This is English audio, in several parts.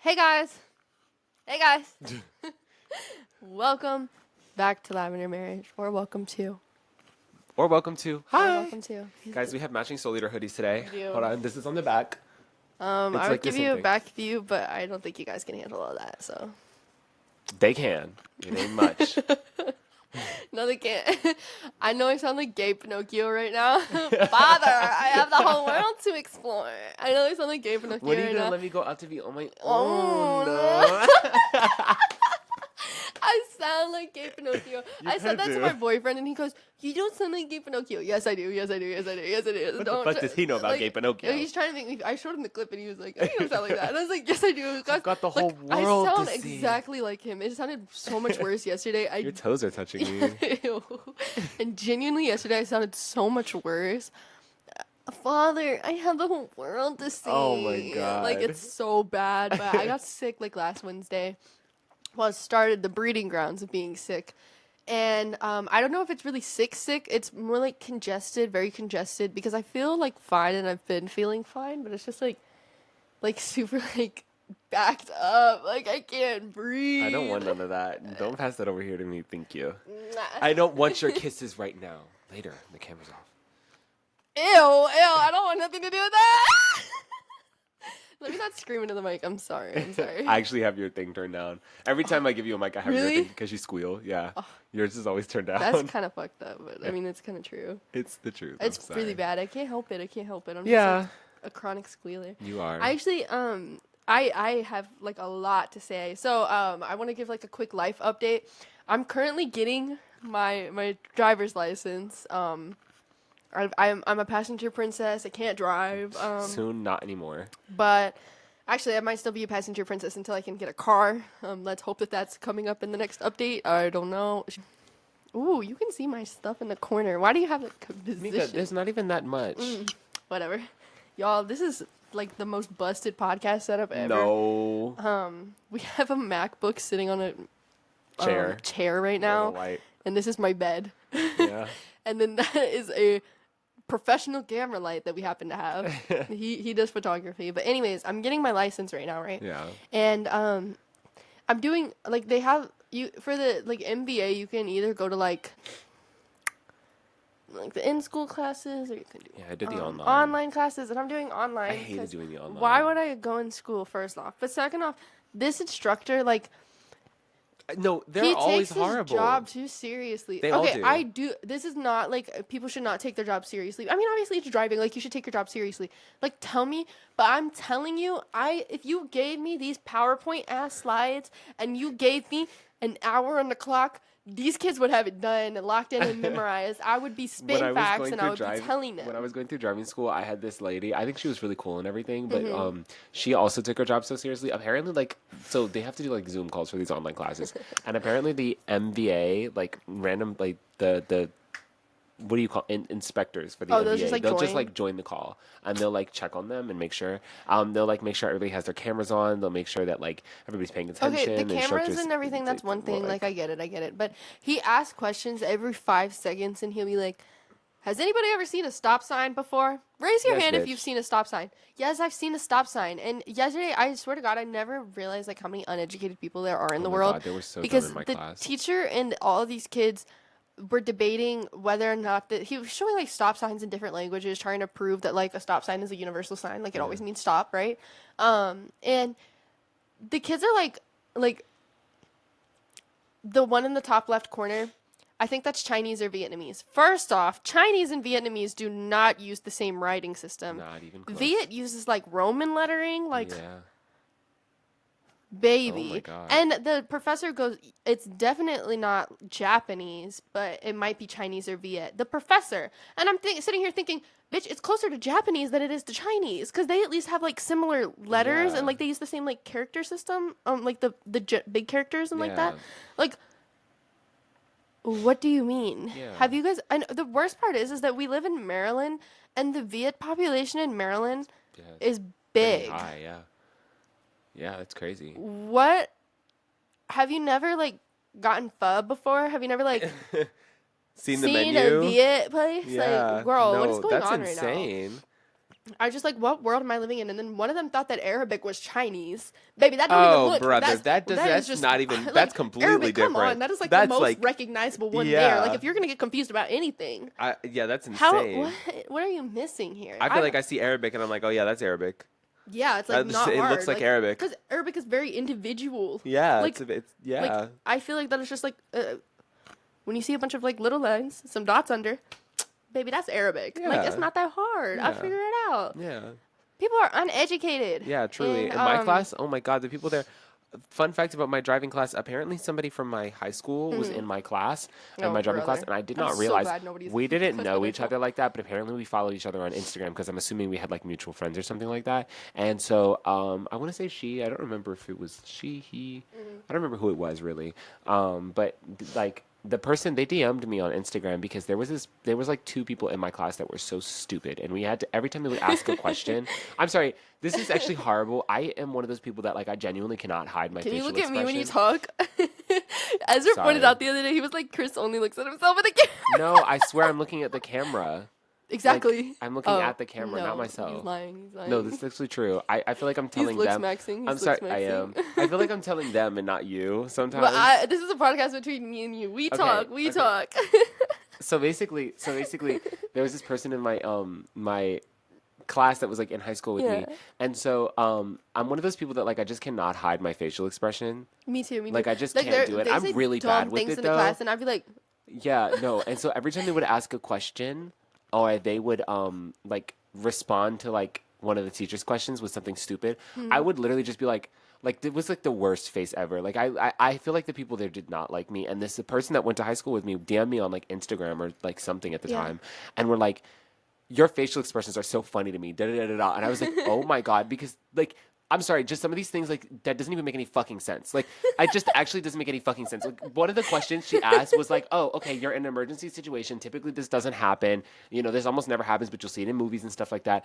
Hey guys. Welcome back to Lavender Marriage, or welcome to. Hi. Welcome to. Guys, we have matching Soul Eater hoodies today. We do. Hold on, this is on the back. I would like the give same you a thing. back view, but I don't think you guys can handle all that. So They can. It ain't much. no, they can't. I know I sound like gay Pinocchio right now. Father, I have the whole world to explore. I know I sound like gay Pinocchio When are you right gonna now. let me go out to be on my own? Oh, no. I sound like gay Pinocchio. I said that to do. my boyfriend, and he goes, "You don't sound like gay Pinocchio." Yes, I do. Yes, I do. What the fuck does he know about gay Pinocchio? He's trying to make me. I showed him the clip, and he was like, "You don't sound like that." And I was like, "Yes, I do." I've got the whole I world sound to see. exactly like him. It sounded so much worse yesterday. Your toes are touching me. Ew. And genuinely, yesterday I sounded so much worse. Father, I have the whole world to see. Oh my God. Like, it's so bad. But I got sick like last Wednesday. Well, it started the breeding grounds of being sick. And I don't know if it's really sick. It's more like congested, very congested, because I feel like fine and I've been feeling fine, but it's just like super like backed up. Like I can't breathe. I don't want none of that. Don't pass that over here to me, thank you. Nah. I don't want your kisses right now. Later, the camera's off. Ew, I don't want nothing to do with that. Let me not scream into the mic. I'm sorry. I actually have your thing turned down. Every time I give you a mic, I have your Really? thing because you squeal. Yeah. Yours is always turned down. That's kind of fucked up, but I mean, it's kind of true. It's the truth. It's I'm really sorry. bad. I can't help it. I'm Yeah. just like a chronic squealer. You are. I actually, I have like a lot to say. So, I want to give like a quick life update. I'm currently getting my driver's license. I'm a passenger princess. I can't drive. Soon, not anymore. But actually, I might still be a passenger princess until I can get a car. Let's hope that that's coming up in the next update. I don't know. Ooh, you can see my stuff in the corner. Why do you have like a position? Mika, there's not even that much. Whatever. Y'all, this is like the most busted podcast setup ever. No. We have a MacBook sitting on a Chair. right now, White. and this is my bed. Yeah. And then that is a professional camera light that we happen to have. He does photography. But anyways, I'm getting my license right now, right? Yeah. And I'm doing like they have you for the like MBA, you can either go to like the in-school classes, or you can do Yeah, I did the online classes, and I'm doing online. I hated 'cause doing the online. Why would I go in school, first off? But second off, this instructor, like, No, they're he always takes horrible. his job too seriously. They all okay, do. I do. This is not like people should not take their job seriously. I mean, obviously it's driving. Like, you should take your job seriously. Like, tell me. But I'm telling you, if you gave me these PowerPoint ass slides and you gave me an hour on the clock, these kids would have it done, locked in, and memorized. I would be spitting facts and I would be telling them. When I was going through driving school, I had this lady. I think she was really cool and everything, but Mm-hmm. she also took her job so seriously. Apparently, like, so they have to do like Zoom calls for these online classes, and apparently the MBA, like random, like the what do you call inspectors for the MBA? they'll just, like, they'll just join? like join the call and they'll like check on them and make sure. They'll like make sure everybody has their cameras on. They'll make sure that like everybody's paying attention. Okay, the cameras instructors- and everything, that's one thing. Like, I get it. But he asks questions every 5 seconds, and he'll be like, has anybody ever seen a stop sign before? Raise your Yes, hand if bitch. you've seen a stop sign. Yes, I've seen a stop sign. And yesterday, I swear to God, I never realized like how many uneducated people there are in the my world. God, they were so dumb because in my the class. teacher and all of these kids were debating whether or not that he was showing like stop signs in different languages, trying to prove that like a stop sign is a universal sign, like it always means stop, right? And the kids are like the one in the top left corner. I think that's Chinese or Vietnamese. First off, Chinese and Vietnamese do not use the same writing system. Not even close. Viet uses like Roman lettering, like Yeah. baby. Oh my God. And the professor goes, it's definitely not Japanese, but it might be Chinese or Viet. The professor. And I'm sitting here thinking, bitch, it's closer to Japanese than it is to Chinese, because they at least have like similar letters Yeah. and like they use the same like character system, like the big characters and like that. Yeah. Like, what do you mean? Yeah. Have you guys? And the worst part is that we live in Maryland, and the Viet population in Maryland Yeah, is pretty big. high, yeah. Yeah, that's crazy. What? Have you never like gotten pho before? Have you never like Seen the seen menu? a Viet place? Yeah. Like, girl, what is No, going that's on right now? insane. I just like, what world am I living in? And then one of them thought that Arabic was Chinese. Baby, that don't even Oh, look. brother, That is that's just not even. like, That's completely Arabic, different. come on, that is like the That's most like, recognizable one there. Like yeah. if you're gonna get confused about anything, Yeah, that's how insane. what are you missing here? I feel like I see Arabic and I'm like, oh yeah, that's Arabic. Yeah, it's like not It hard. looks like Arabic. Because Arabic is very individual. Yeah, Like, it's yeah. like I feel like that is just like when you see a bunch of like little lines, some dots under, baby, that's Arabic. Like it's Yeah. not that hard. I Yeah. figure it out. Yeah. People are uneducated. Yeah, truly. And, In my class, oh my God, the people there. Fun fact about my driving class: apparently, somebody from my high school was in my class, in Oh, my driving class, brother. and I did I'm not so realize glad nobody's we didn't know clinical. each other like that. But apparently, we followed each other on Instagram because I'm assuming we had like mutual friends or something like that. And so, I want to say she. I don't remember if it was she, he. I don't remember who it was really. But like. The person they DM'd me on Instagram because there was like two people in my class that were so stupid, and we had to every time they would ask a question. I'm sorry, this is actually horrible. I am one of those people that like I genuinely cannot hide my Can facial you look at me when you expression. talk? Ezra pointed Sorry. out the other day, he was like, Chris only looks at himself in the camera. No, I swear I'm looking at the camera. Exactly. I'm looking at the camera, no, not myself. He's lying. He's lying. No, this is actually true. I feel like I'm telling looks them. maxing, he's I'm sorry, looks I am. maxing. I feel like I'm telling them and not you sometimes. But this is a podcast between me and you. We talk. We okay. talk. So basically, there was this person in my my class that was like in high school with me, Yeah. and so I'm one of those people that like I just cannot hide my facial expression. Me too. Me too. Like I just Like, can't do it. they I'm say really dumb bad with things it in the though. class, and I'd be like, Yeah, no. And so every time they would ask a question or they would like respond to like one of the teacher's questions with something stupid, I would literally just be like it was like the worst face ever. Like I feel like the people there did not like me. And the person that went to high school with me DM'd me on like Instagram or like something at the Yeah. time and were like, your facial expressions are so funny to me. Da, da, da, da, da. And I was like, oh my God, because like I'm sorry, just some of these things like that doesn't even make any fucking sense. Like I just actually doesn't make any fucking sense. Like one of the questions she asked was like, "Oh, okay, you're in an emergency situation. Typically this doesn't happen. You know, this almost never happens, but you'll see it in movies and stuff like that.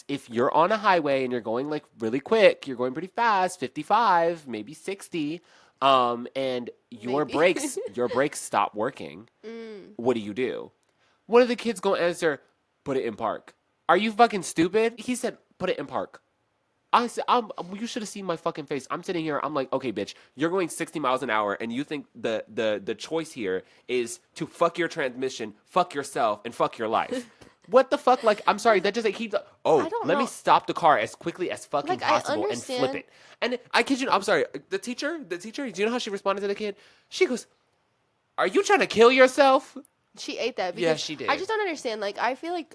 If you're on a highway and you're going like really quick, you're going pretty fast, 55, maybe 60, and your Maybe. brakes stop working. What do? One of the kids gonna answer, "Put it in park." Are you fucking stupid? He said, "Put it in park." I said, you should have seen my fucking face. I'm sitting here. I'm like, okay, bitch, you're going 60 miles an hour, and you think the choice here is to fuck your transmission, fuck yourself, and fuck your life. What the fuck? Like, I'm sorry, that just like keeps. Oh, I don't let me know. stop the car as quickly as fucking Like, I possible and flip understand. it. And I kid you not, I'm sorry. The teacher. Do you know how she responded to the kid? She goes, "Are you trying to kill yourself?" she ate that. Yeah, Because she did. I just don't understand. Like, I feel like,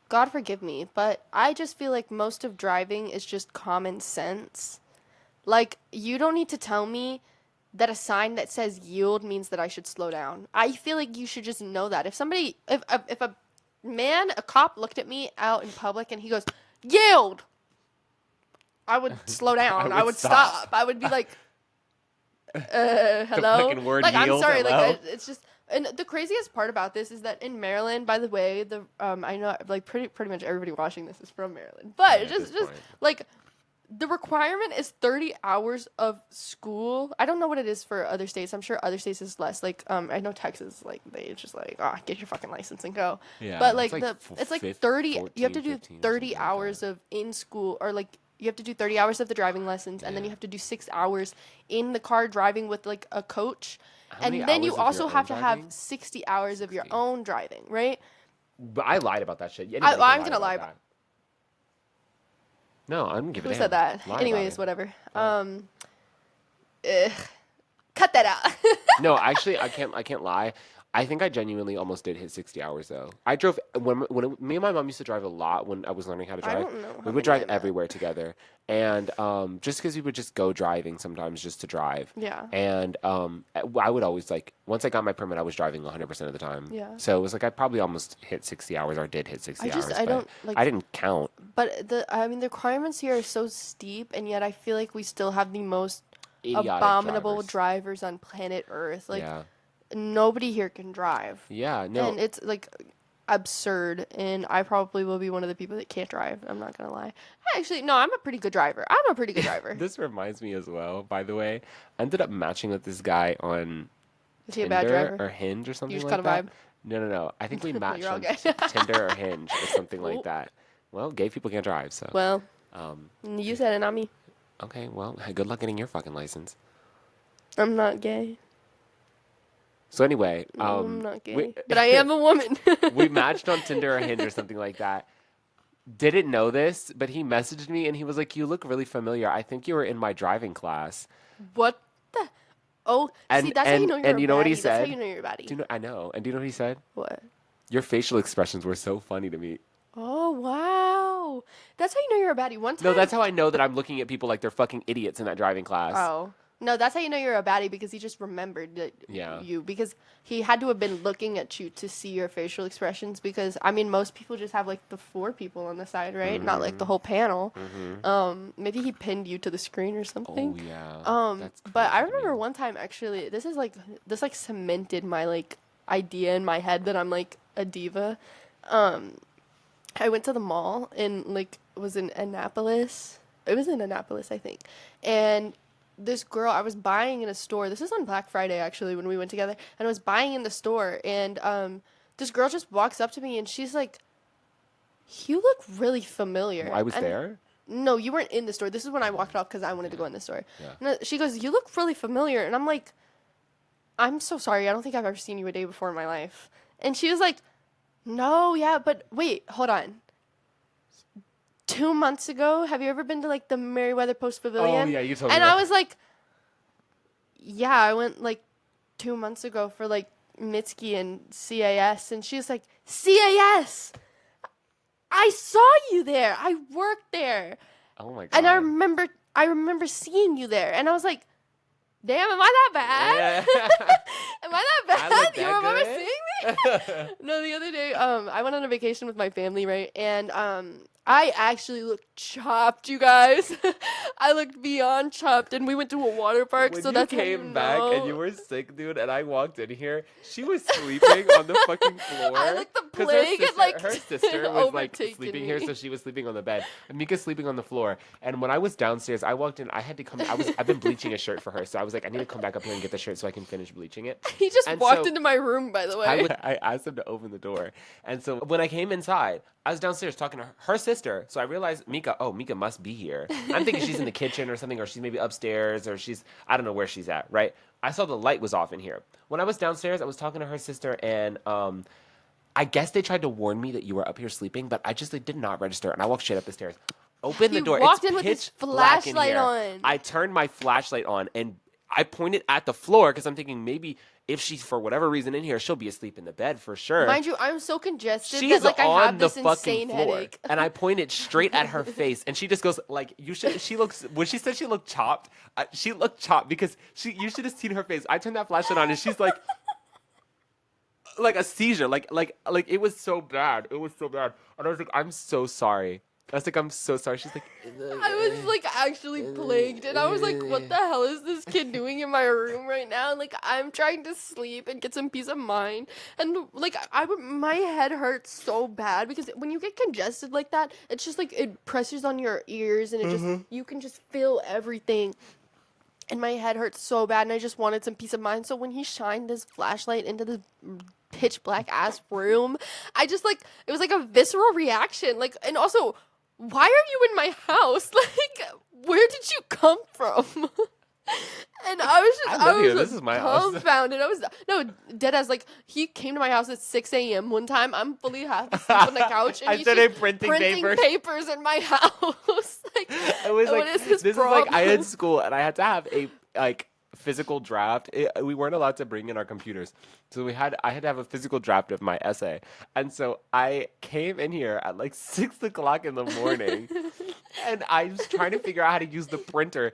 God forgive me, but I just feel like most of driving is just common sense. Like, you don't need to tell me that a sign that says yield means that I should slow down. I feel like you should just know that. If a cop looked at me out in public and he goes, "Yield," I would slow down. I would stop. I would be like, hello? fucking word like, I'm yield, sorry. hello? Like, it's just... And the craziest part about this is that in Maryland, by the way, I know like pretty much everybody watching this is from Maryland, but Yeah, at just this point. like the requirement is 30 hours of school. I don't know what it is for other states. I'm sure other states is less. Like I know Texas, like they just like get your fucking license and go. Yeah, but it's like like it's like 14, 30. You have to do 15 or 30 something like hours of in school or like. You have to do 30 hours of the driving lessons, and then Yeah. you have to do 6 hours in the car driving with like a coach. How many And then you hours of your also own have to have driving? 60 hours of your 60. own driving, right? But I lied about that shit. I'm gonna lie about. No, I'm giving. Who said that? Lie about Anyways, it. whatever. Cut that out. No, actually, I can't lie. I think I genuinely almost did hit 60 hours though. I drove me and my mom used to drive a lot when I was learning how to I drive. don't know how We many would drive I'm at. everywhere together, and just because we would just go driving sometimes just to drive. Yeah. And I would always like once I got my permit, I was driving 100% of the time. Yeah. So it was like I probably almost hit 60 hours or did hit 60 hours. I but don't, like- I didn't count. But the requirements here are so steep, and yet I feel like we still have the most Idiotic abominable drivers. drivers on planet Earth. Like Yeah. nobody here can drive. Yeah. No. And it's like absurd, and I probably will be one of the people that can't drive. I'm not gonna lie. Actually, no, I'm a pretty good driver. This reminds me as well, by the way. I ended up matching with this guy on Is he a bad Tinder driver? or Hinge or something just like caught a that. No. I think we matched You're all on gay. Tinder or Hinge or something like Ooh. that. Well, gay people can't drive, so. Well, Um, you said it, not me. okay, well, good luck getting your fucking license. I'm not gay. So anyway, No, I'm not gay. we, But I am a woman. we matched on Tinder or Hinge or something like that. Didn't know this, but he messaged me and he was like, "You look really familiar. I think you were in my driving class." What the? Oh, And- see, that's how you and- know you're and a you know what he baddie. That's how said? you know you're a baddie. Do you know? I know. And do you know what he said? What? Your facial expressions were so funny to me. Oh, wow. That's how you know you're a baddie. One time. No, that's how I know that I'm looking at people like they're fucking idiots in that driving class. Oh. No, that's how you know you're a baddie because he just remembered that Yeah. you. Because he had to have been looking at you to see your facial expressions because, I mean, most people just have, like, the 4 people on the side, right? Not, like, the whole panel. Maybe he pinned you to the screen or something. Oh yeah. That's But I crazy to me. remember one time, actually, this, cemented my, like, idea in my head that I'm, like, a diva. I went to the mall and like was in Annapolis. It was in Annapolis, I think. And this girl, I was buying in a store. This is on Black Friday actually when we went together. And I was buying in the store and this girl just walks up to me and she's like, "You look really familiar." I was And- there. No, you weren't in the store. This is when I walked off because I wanted to go in the store. Yeah. And she goes, "You look really familiar." And I'm like, "I'm so sorry. I don't think I've ever seen you a day before in my life." And she was like, "No, yeah, but wait, hold on. 2 months ago, have you ever been to like the Meriwether Post Pavilion?" Oh, yeah, you told me And that. I was like, "Yeah, I went like 2 months ago for like Mitski and CAS." And she was like, "CAS! I saw you there. I worked there." Oh my god. And I remember seeing you there. And I was like, "Damn, am I that bad? Yeah. Am I that bad? I look You that remember good?" seeing me?" No, the other day, I went on a vacation with my family, right? And I actually looked chopped, you guys. I looked beyond chopped, and we went to a water park. When so you that's came how you back know. and you were sick, dude, and I walked in here, she was sleeping on the fucking floor. I looked the 'Cause plague her had, like, her sister was like overtaken sleeping here, me. so she was sleeping on the bed. And Mika's sleeping on the floor. And when I was downstairs, I walked in. I had to come. I've been bleaching a shirt for her, so I was like, I need to come back up here and get the shirt so I can finish bleaching it. He just And walked so into my room, by the way. I asked him to open the door. And so when I came inside, I was downstairs talking to her sister. So I realized Mika must be here. I'm thinking she's in the kitchen or something, or she's maybe upstairs, or I don't know where she's at, right? I saw the light was off in here. When I was downstairs, I was talking to her sister, and I guess they tried to warn me that you were up here sleeping, but I just did not register. And I walked straight up the stairs. Open the He door. walked It's in with his pitch black in flashlight here. on. I turned my flashlight on, and I pointed at the floor because I'm thinking maybe if she's for whatever reason in here, she'll be asleep in the bed for sure. Mind you, I'm so congested She's that like I on have the this fucking insane floor, headache. and I pointed straight at her face, and she just goes like, "You should." She looks when she said she looked chopped. She looked chopped because you should have seen her face. I turned that flashlight on, and she's like a seizure, like it was so bad. It was so bad, and I was like, "I'm so sorry." I was like, "I'm so sorry." She's like, I was like actually plagued, and I was like, "What the hell is this kid doing in my room right now?" And like I'm trying to sleep and get some peace of mind, and like my head hurts so bad because when you get congested like that, it's just like it presses on your ears, and it just you can just feel everything. And my head hurts so bad, and I just wanted some peace of mind. So when he shined his flashlight into this pitch black ass room, I just like it was like a visceral reaction. Like, and also, why are you in my house? Like, where did you come from? And I was just, I live here. was This is my house. confounded. I was deadass. Like, he came to my house at 6 a.m. one time. I'm fully half asleep on the couch, and I he's started just printing papers in my house. Like, it was what like is his this is like I problem? had school, and I had to have a physical draft. We weren't allowed to bring in our computers, so I had to have a physical draft of my essay. And so I came in here at like 6 o'clock in the morning, and I was trying to figure out how to use the printer.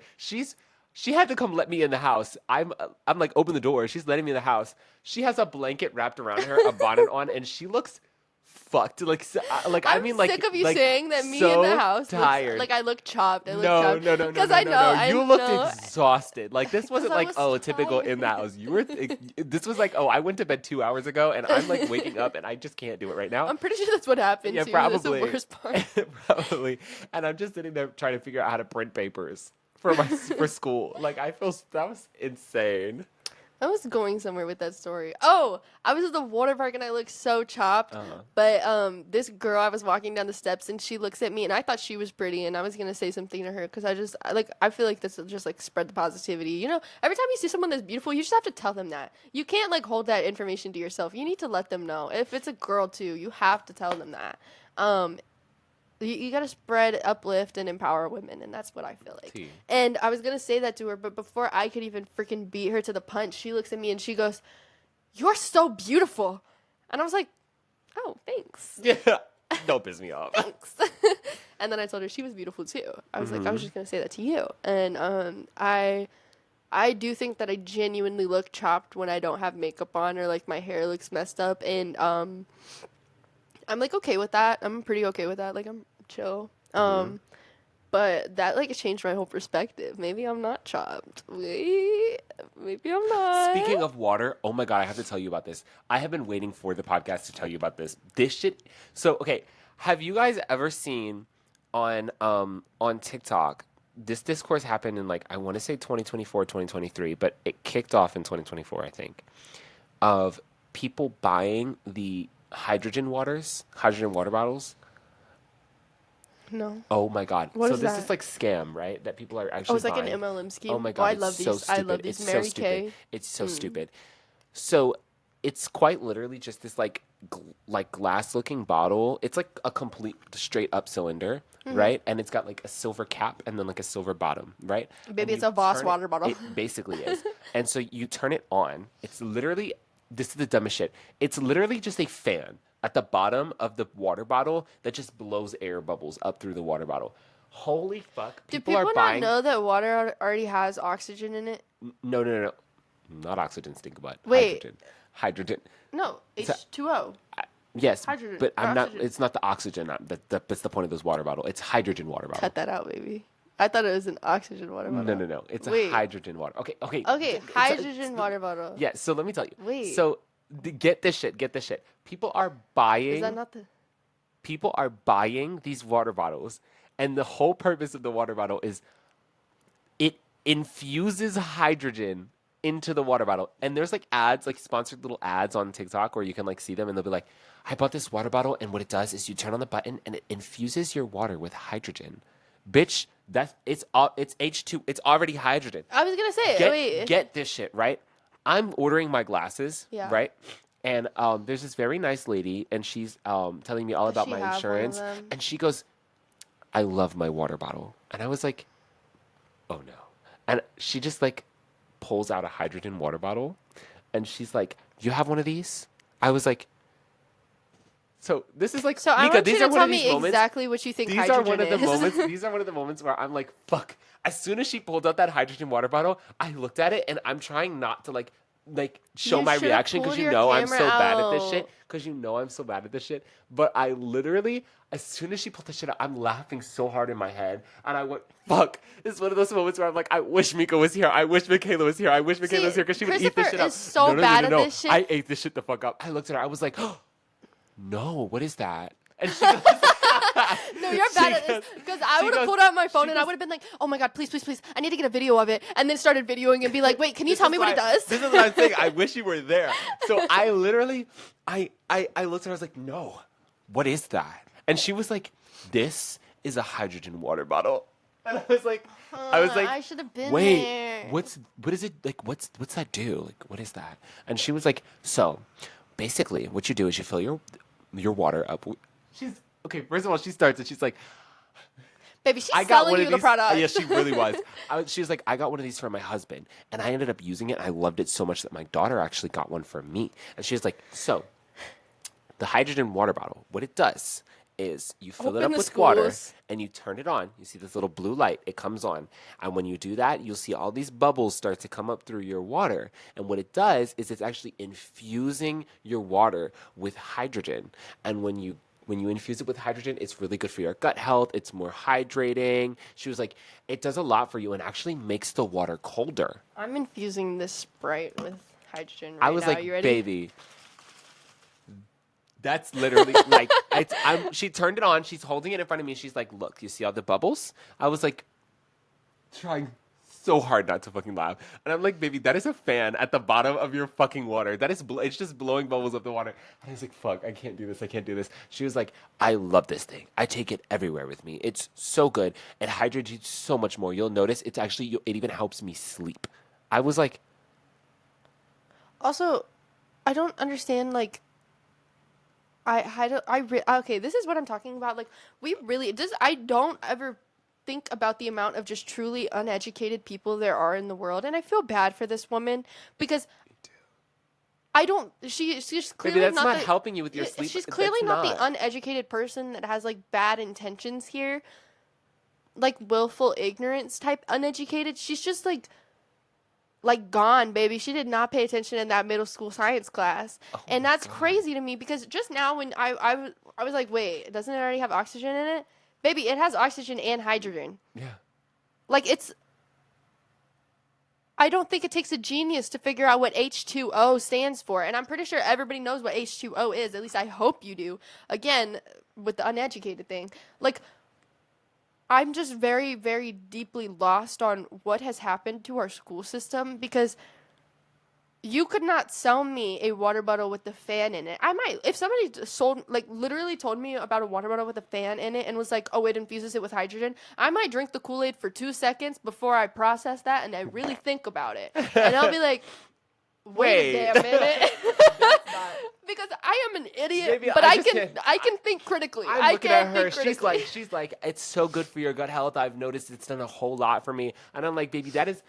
She had to come let me in the house. I'm like, open the door. She's letting me in the house. She has a blanket wrapped around her, a bonnet on, and she looks fucked. Like I'm I mean, like sick of you like, saying that me so in the house tired. like I look chopped. I look No, chopped. no, no, no, Because no, I no, know. no. I You looked know. exhausted. Like this wasn't I like, was oh, typical in the tired. house. You were. This was like, oh, I went to bed 2 hours ago, and I'm like waking up, and I just can't do it right now. I'm pretty sure that's what happened. Yeah, too. probably. That's the worst part. Probably. And I'm just sitting there trying to figure out how to print papers for school. Like that was insane. I was going somewhere with that story. Oh, I was at the water park and I looked so chopped. But this girl, I was walking down the steps and she looks at me and I thought she was pretty and I was gonna say something to her because I feel like this will just like spread the positivity. You know, every time you see someone that's beautiful, you just have to tell them that. You can't like hold that information to yourself. You need to let them know. If it's a girl too, you have to tell them that. You gotta spread, uplift, and empower women, and that's what I feel like. And I was gonna say that to her, but before I could even freaking beat her to the punch, she looks at me and she goes, "You're so beautiful," and I was like, "Oh, thanks." Yeah, don't piss me off. Thanks. And then I told her she was beautiful too. I was like, I was just gonna say that to you, and I do think that I genuinely look chopped when I don't have makeup on or like my hair looks messed up, and I'm like okay with that. I'm pretty okay with that. Like I'm chill. But that like changed my whole perspective. Maybe I'm not chopped. Maybe I'm not. Speaking of water, oh my God, I have to tell you about this. I have been waiting for the podcast to tell you about this. This shit. So, okay, have you guys ever seen on TikTok, this discourse happened in like, I want to say 2024, 2023, but it kicked off in 2024, I think, of people buying the hydrogen water bottles. No. Oh my God. What so is this that? is like scam, right? That people are actually Oh, it's like buying. an MLM scheme. Oh my God. I it's love so these. stupid. I love these. It's Mary so stupid. Kay. It's so stupid. So it's quite literally just this like glass looking bottle. It's like a complete straight up cylinder, right? And it's got like a silver cap and then like a silver bottom, right? Baby, And it's you a Voss turn water bottle. It basically is. And so you turn it on. It's literally, this is the dumbest shit. It's literally just a fan at the bottom of the water bottle that just blows air bubbles up through the water bottle. Holy fuck. Do people are not buying. know that water already has oxygen in it? No. Not oxygen, stink butt. Wait. Hydrogen. No, H2O. Yes, Hydrogen, but or I'm not. oxygen. It's not the oxygen. That's the point of this water bottle. It's hydrogen water bottle. Cut that out, baby. I thought it was an oxygen water bottle. No. It's a Wait. hydrogen water. Okay. Okay, It's hydrogen water bottle. Yeah. So let me tell you. Wait. So get this shit. People are buying. Is that not the... People are buying these water bottles, and the whole purpose of the water bottle is it infuses hydrogen into the water bottle. And there's like ads, like sponsored little ads on TikTok where you can like see them and they'll be like, I bought this water bottle and what it does is you turn on the button and it infuses your water with hydrogen. Bitch, it's H2, it's already hydrogen. I was gonna say, Get this shit, right? I'm ordering my glasses, Yeah. right? And there's this very nice lady and she's telling me all Does about she my have one of insurance. them? And she goes, I love my water bottle. And I was like, oh no. And she just like pulls out a hydrogen water bottle and she's like, you have one of these? I was like, so this is like, So I Mika, want you these to are one tell of these me moments. exactly what you think These hydrogen are one of the is. moments. These are one of the moments where I'm like, fuck. As soon as she pulled out that hydrogen water bottle, I looked at it and I'm trying not to like show You my should've reaction because pulled you your know I'm so camera bad at this shit. out. Because you know I'm so bad at this shit. But I literally, as soon as she pulled the shit out, I'm laughing so hard in my head, and I went, "Fuck!" This is one of those moments where I'm like, "I wish Mika was here. I wish Michaela was here. I wish Michaela was here because she would eat this Christopher shit up." is so bad at this shit. I ate this shit the fuck up. I looked at her. I was like, oh, "No, what is that?" And she goes, No, you're bad at this. Because I would have pulled out my phone and I would have been like, oh my God, please, I need to get a video of it. And then started videoing and be like, wait, can you tell me what it does? This is what I'm saying. I wish you were there. So I literally, I looked at her. I was like, no, what is that? And she was like, this is a hydrogen water bottle. And I was like, I should have been wait, there. what is it like? What's that do? Like, what is that? And she was like, so basically, what you do is you fill your water up. She's okay. First of all, she starts and she's like, Baby, she's I got selling one you of the these. product. Yeah, she really was. She was like, I got one of these for my husband, and I ended up using it. And I loved it so much that my daughter actually got one for me. And she was like, so the hydrogen water bottle, what it does is you fill it Open up the with water schools. and you turn it on. You see this little blue light, it comes on. And when you do that, you'll see all these bubbles start to come up through your water. And what it does is it's actually infusing your water with hydrogen. And when you infuse it with hydrogen, it's really good for your gut health. It's more hydrating. She was like, it does a lot for you and actually makes the water colder. I'm infusing this Sprite with hydrogen right I was now. like, you ready? baby, that's literally like, she turned it on. She's holding it in front of me. She's like, look, you see all the bubbles? I was like, trying so hard not to fucking laugh. And I'm like, baby, that is a fan at the bottom of your fucking water. That is, it's just blowing bubbles up the water. And I was like, fuck, I can't do this. I can't do this. She was like, I love this thing. I take it everywhere with me. It's so good. It hydrates you so much more. You'll notice it's actually, it even helps me sleep. I was like, Also, I don't understand, like, okay, this is what I'm talking about. Like, I don't ever think about the amount of just truly uneducated people there are in the world. And I feel bad for this woman because she's clearly maybe that's not not helping you with your yeah, sleep. She's clearly That's not the uneducated person that has, like, bad intentions here. Like, willful ignorance type uneducated. She's just, like gone, baby. She did not pay attention in that middle school science class. Oh And my that's God. crazy to me because just now when I was like, wait, doesn't it already have oxygen in it? Baby, it has oxygen and hydrogen. Yeah. Like, I don't think it takes a genius to figure out what H2O stands for. And I'm pretty sure everybody knows what H2O is. At least I hope you do. Again, with the uneducated thing. Like, I'm just very, very deeply lost on what has happened to our school system because you could not sell me a water bottle with the fan in it. I might, if somebody literally told me about a water bottle with a fan in it and was like, oh, it infuses it with hydrogen, I might drink the Kool-Aid for 2 seconds before I process that and I really think about it. And I'll be like, wait a damn minute. Because I am an idiot, Maybe but I I just can think critically. I'm looking at her. Think critically. She's like, it's so good for your gut health. I've noticed it's done a whole lot for me. And I'm like, baby, that is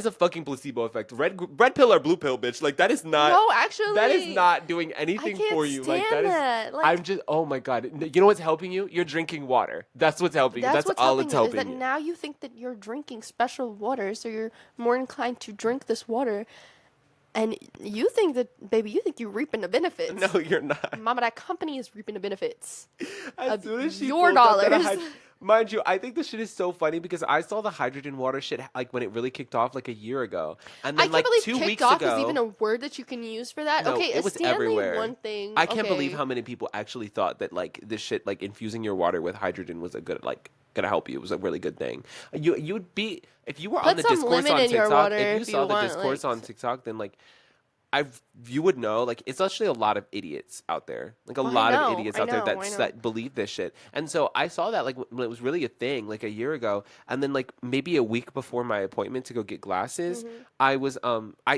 a fucking placebo effect. Red pill or blue pill, bitch. Like, that is not. No, actually, that is not doing anything I can't for you. Like, stand that is. that. Like, I'm just. Oh my God. You know what's helping you? You're drinking water. That's what's helping you. That's what's all helping it's you, helping is that you. now you think that you're drinking special water, so you're more inclined to drink this water. And you think that, baby, you're reaping the benefits. No, you're not. Mama, that company is reaping the benefits. As soon as she your pulled up that dollars. mind you, I think this shit is so funny because I saw the hydrogen water shit like when it really kicked off like a year ago, and then I can't like believe 2 kicked weeks off ago, is even a word that you can use for that. no, Okay, it was Stanley, everywhere. one thing. I can't okay. believe how many people actually thought that like this shit, like infusing your water with hydrogen, was a good gonna help you. It was a really good thing. You'd be if you were Put on the some discourse lemon on in your TikTok. water If you if saw you the want, discourse like- on TikTok, then like. You would know, like, it's actually a lot of idiots out there. Like, a lot of idiots out there that believe this shit. And so I saw that, like, when it was really a thing, like, a year ago. And then, like, maybe a week before my appointment to go get glasses, I was,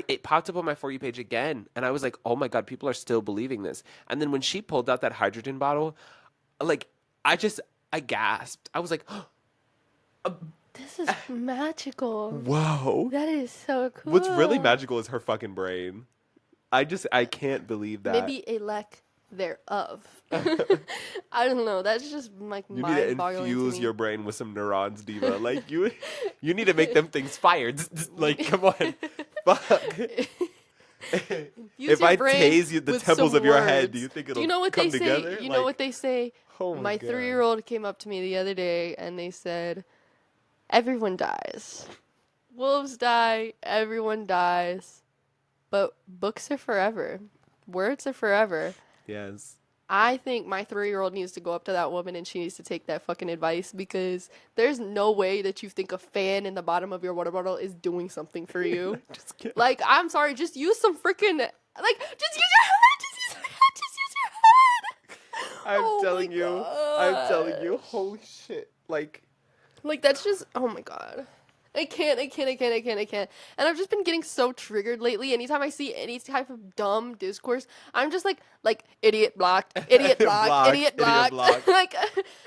it popped up on my For You page again. And I was like, oh my God, people are still believing this. And then when she pulled out that hydrogen bottle, like, I gasped. I was like, This is magical. whoa. That is so cool. What's really magical is her fucking brain. I can't believe that. Maybe a lack thereof. I don't know. That's just like You need to mind-boggling infuse to me. your brain with some neurons, Diva. Like you need to make them things fired. Like, come on, fuck. If your I brain tase you the with temples some of your head, words. do you think it'll Do you know what come they together? say? You know what they say? Oh My God. 3-year-old came up to me the other day and they said, everyone dies. Wolves die, everyone dies. But books are forever. Words are forever. Yes. I think my 3-year-old needs to go up to that woman and she needs to take that fucking advice because there's no way that you think a fan in the bottom of your water bottle is doing something for you. Just kidding. Like, I'm sorry, just use some freaking, like, just use your head, just use your head, just use your head. I'm Oh my telling you. I'm telling you. Holy shit. Like, that's just, oh my God. I can't. And I've just been getting so triggered lately. Anytime I see any type of dumb discourse, I'm just like idiot blocked, idiot blocked, Blocked, idiot idiot blocked. blocked. Like,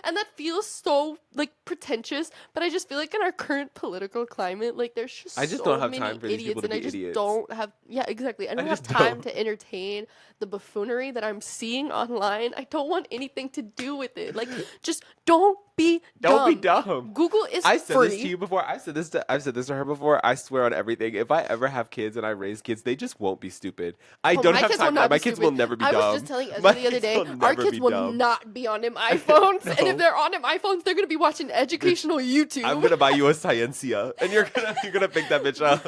and that feels so like pretentious. But I just feel like in our current political climate, like there's just I just so don't have many time for these idiots, people to and I be just idiots. don't have. Yeah, exactly. I don't have just time don't. to entertain the buffoonery that I'm seeing online. I don't want anything to do with it. Like, just don't be dumb. don't be dumb. Google is I said free. this to you before. I've said this to her before. I swear on everything. If I ever have kids and I raise kids, they just won't be stupid. I don't my have kids will time. not My be kids stupid. will never be I dumb. was just telling Ezra My the other kids day, will our never kids be will dumb. not be on them iPhones. And No. if they're on them iPhones, they're going to be watching educational YouTube. I'm gonna buy you a Scientia, and you're gonna pick that bitch up.